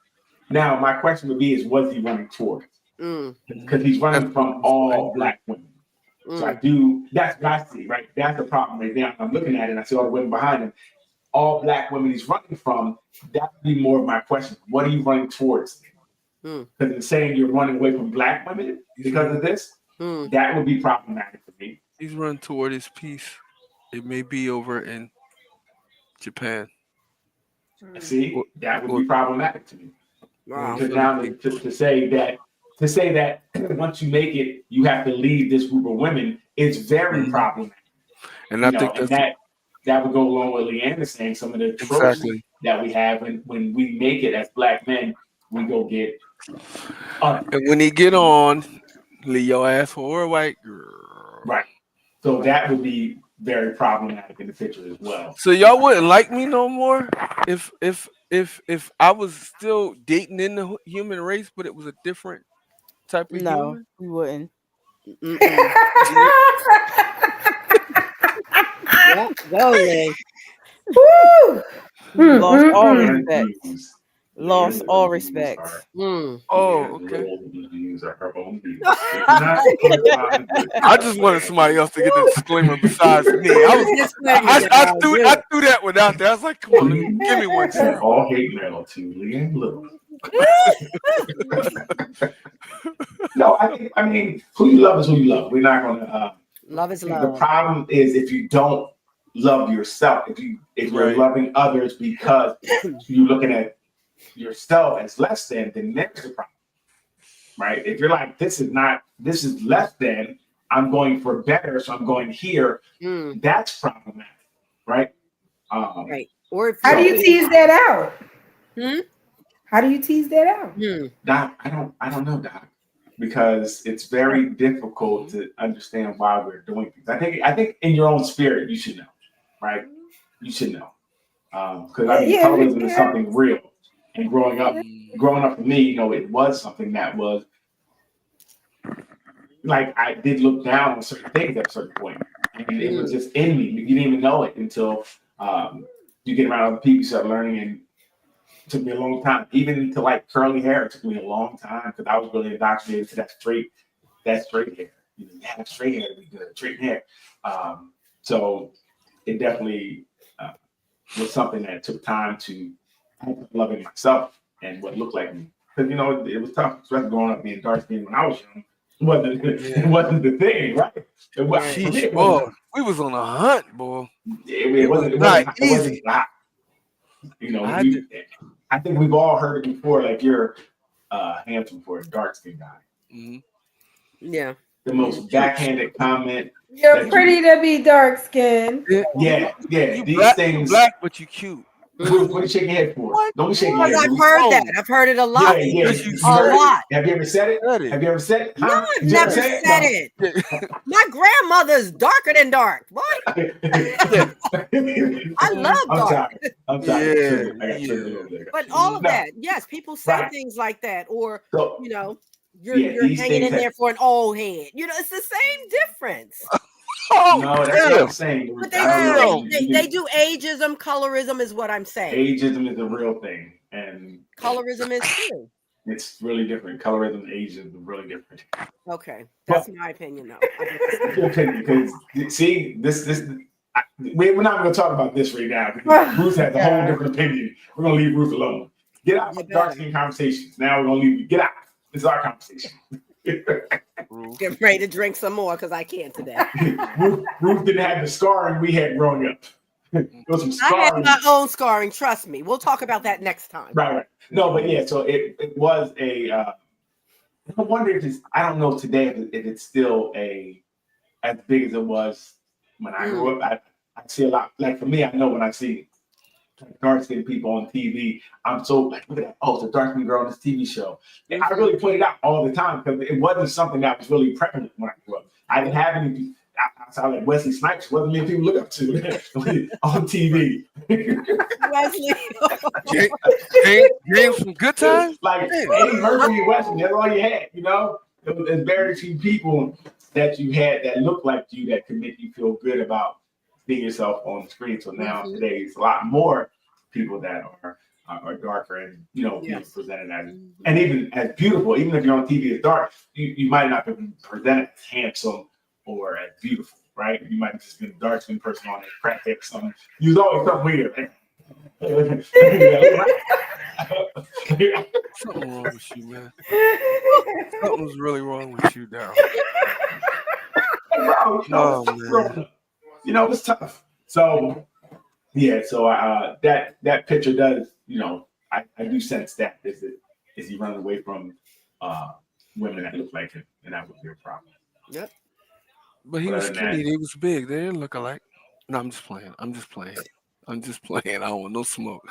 Now, my question would be: was he running towards? Because he's running from all black women. So that's what I see, right? That's the problem right now. I'm looking at it and I see all the women behind him. All black women he's running from, that would be more of my question. What are you running towards? Because in saying you're running away from black women because of this, that would be problematic for me. He's running toward his peace. It may be over in Japan. See, that would be problematic to me. Wow. Because now to say that once you make it, you have to leave this group of women is very problematic. And I think that would go along with Leanne saying some of the tropes that we have when we make it as black men, we go get. And when he get on, leave your ass for a white girl. Right. So that would be very problematic in the picture as well. So y'all wouldn't like me no more if I was still dating in the human race, but it was a different type of No, human? we wouldn't. Go, Lynn. Woo! Lost all respect. Lost all respect. Oh, okay. I just wanted somebody else to get the disclaimer besides me. I threw that one out there. I was like, come on, give me one. All hate mail to Leanne Little. No, I mean, who you love is who you love. We're not gonna. Love is love. The problem is if you don't love yourself, if you're loving others because you're looking at yourself as less than, then that's the problem, right? If you're like, this is less than, I'm going for better, so I'm going here. That's problematic, right? Right. Or how do you tease that out? How do you tease that out? Doc, I don't know, Doc, because it's very difficult to understand why we're doing things. I think in your own spirit you should know, right? You should know, because colorism is something real. And growing up for me, it was something that was like I did look down on certain things at a certain point, and it was just in me. You didn't even know it until you get around other people, you start learning. And it took me a long time, even to like curly hair. It took me a long time because I was really indoctrinated to that straight hair. You have straight hair to be good, straight hair. So it definitely was something that took time to loving myself and what looked like me. Because it was tough, especially growing up being dark skinned when I was young. It wasn't the thing, right? We was on a hunt, boy. It wasn't easy. I think we've all heard it before, like you're handsome for a dark skinned guy. Yeah. The most backhanded comment. You're pretty to be dark skinned. Yeah. These things. Black, but you cute. What are you shaking your head for? What? Don't be shaking your head. I've heard that. I've heard it a lot. Yeah. A lot. Have you ever said it? Have you ever said it? No, I've never said it. My grandmother's darker than dark. What? I love dark. I'm sorry. But all of that, yes, people say things like that, or you're hanging in there for an old head. It's the same difference. No, that's what I'm saying. But they do ageism, colorism is what I'm saying. Ageism is a real thing, and colorism is too. It's really different. Colorism and ageism are really different. Okay, that's my opinion, though. Your opinion, because see, we're not going to talk about this right now. Ruth has a whole different opinion. We're going to leave Ruth alone. Get out of dark skin conversations. Now we're going to leave you. Get out. This is our conversation. Get ready to drink some more because I can't today. Ruth didn't have the scarring we had growing up. I had my own scarring. Trust me. We'll talk about that next time. Right. No, but yeah. So it was a. I wonder if it's. I don't know today if it's still as big as it was when I grew up. I see a lot. Like for me, I know when I see dark skinned people on TV, I'm so like, look at that. Oh, it's a dark skinned girl on this TV show. And I really point it out all the time because it wasn't something that was really prevalent when I grew up. I didn't have any. I sound like Wesley Snipes. Wasn't many people look up to on TV. Wesley. James from Good Times. Like Man. Eddie Murphy and Wesley, that's all you had, you know? There's very few people that you had that look like you that could make you feel good about being yourself on the screen. So now today it's a lot more people that are darker and, you know, being presented as, and even as beautiful. Even if you're on TV as dark, you might not be presented as handsome or as beautiful, right? You might have just been a dark skinned person on a crack head or something. You was always something weird. Something wrong with you, man. Something's really wrong with you now. Bro, you know, Oh, man. You know, it's tough. So yeah, so that picture does, you know, I do sense that is he running away from women that look like him, and that would be a problem. Yep. But he But was other than skinny. that- They was big. They didn't look alike. No, I'm just playing. I don't want no smoke.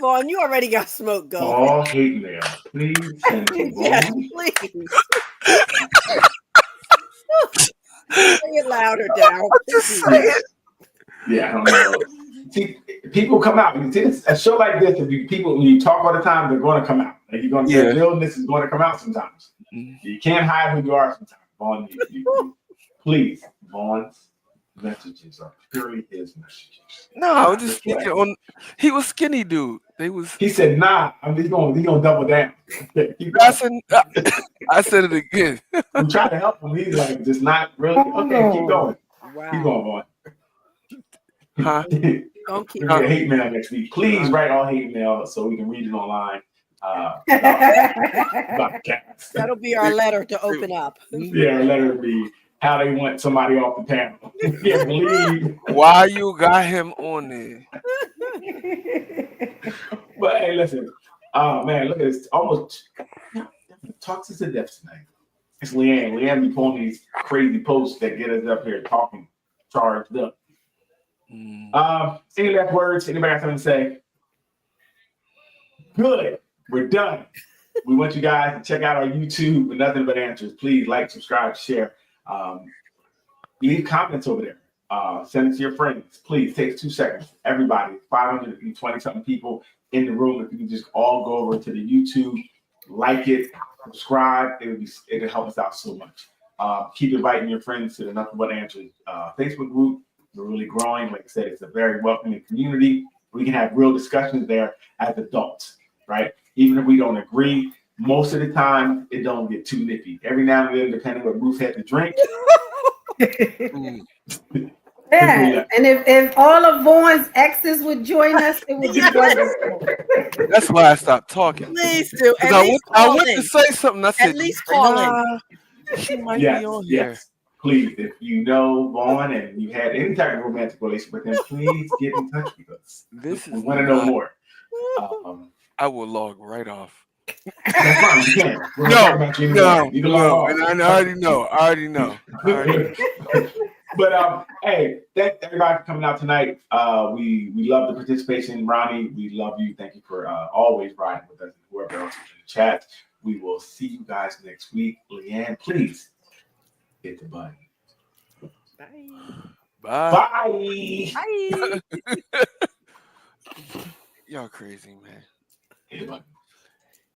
Vaughn, you already got smoke going. All hate mail, please send to Yes, Vaughn. please. Say it louder, Daryl. please. Yeah, I don't know. See, people come out. A show like this, when you talk all the time, they're going to come out. Like you're going to Yeah. the realness is going to come out sometimes. Mhm. You can't hide who you are sometimes. Vaughn, please, Vaughn's messages are purely his messages. No, I was just speaking on. He was skinny, dude. They was. He said, "Nah, he's gonna double down." I said it again. I'm trying to help him. He's like, just not really. Okay, keep going. Keep Wow. going, Vaughn. Huh? Don't keep We're gonna hate mail next week. Please write all hate mail so we can read it online. About the cats. That'll be our letter to open up. Yeah, let her be how they want somebody off the panel. Can't believe. Why you got him on there? But hey, listen. Oh man, look at this. Almost talks us to death tonight. It's Leanne. Leanne be pulling these crazy posts that get us up here talking, charged up. Any last words? Anybody got something to say? Good. We're done. We want you guys to check out our YouTube with Nothing But Answers. Please like, subscribe, share. Leave comments over there. Send it to your friends. Please, takes 2 seconds. Everybody, 520 something people in the room. If you can just all go over to the YouTube, like it, subscribe, it'll help us out so much. Keep inviting your friends to the Nothing But Answers Facebook group. We're really growing. Like I said, it's a very welcoming community. We can have real discussions there as adults, right? Even if we don't agree, most of the time it don't get too nippy. Every now and then, depending what Ruth had to drink. Yeah, and if all of Vaughn's exes would join us, it would be wonderful. That's why I stopped talking. Please do. 'Cause At least I call went in. to say something. I said, At least call in. She might be on here. Yes. Please, if you know Vaughn and you had any type of romantic relationship with him, please get in touch with us. This We is want to know not- more. I will log right off. That's fine. You can. We're not talking about you anymore. You can log off. And I already know. But hey, thank everybody for coming out tonight. We love the participation. Ronnie, we love you. Thank you for always riding with us. Whoever else is in the chat. We will see you guys next week. Leanne, please hit the button. Bye. Bye. Bye. Y'all crazy, man. Hit the button.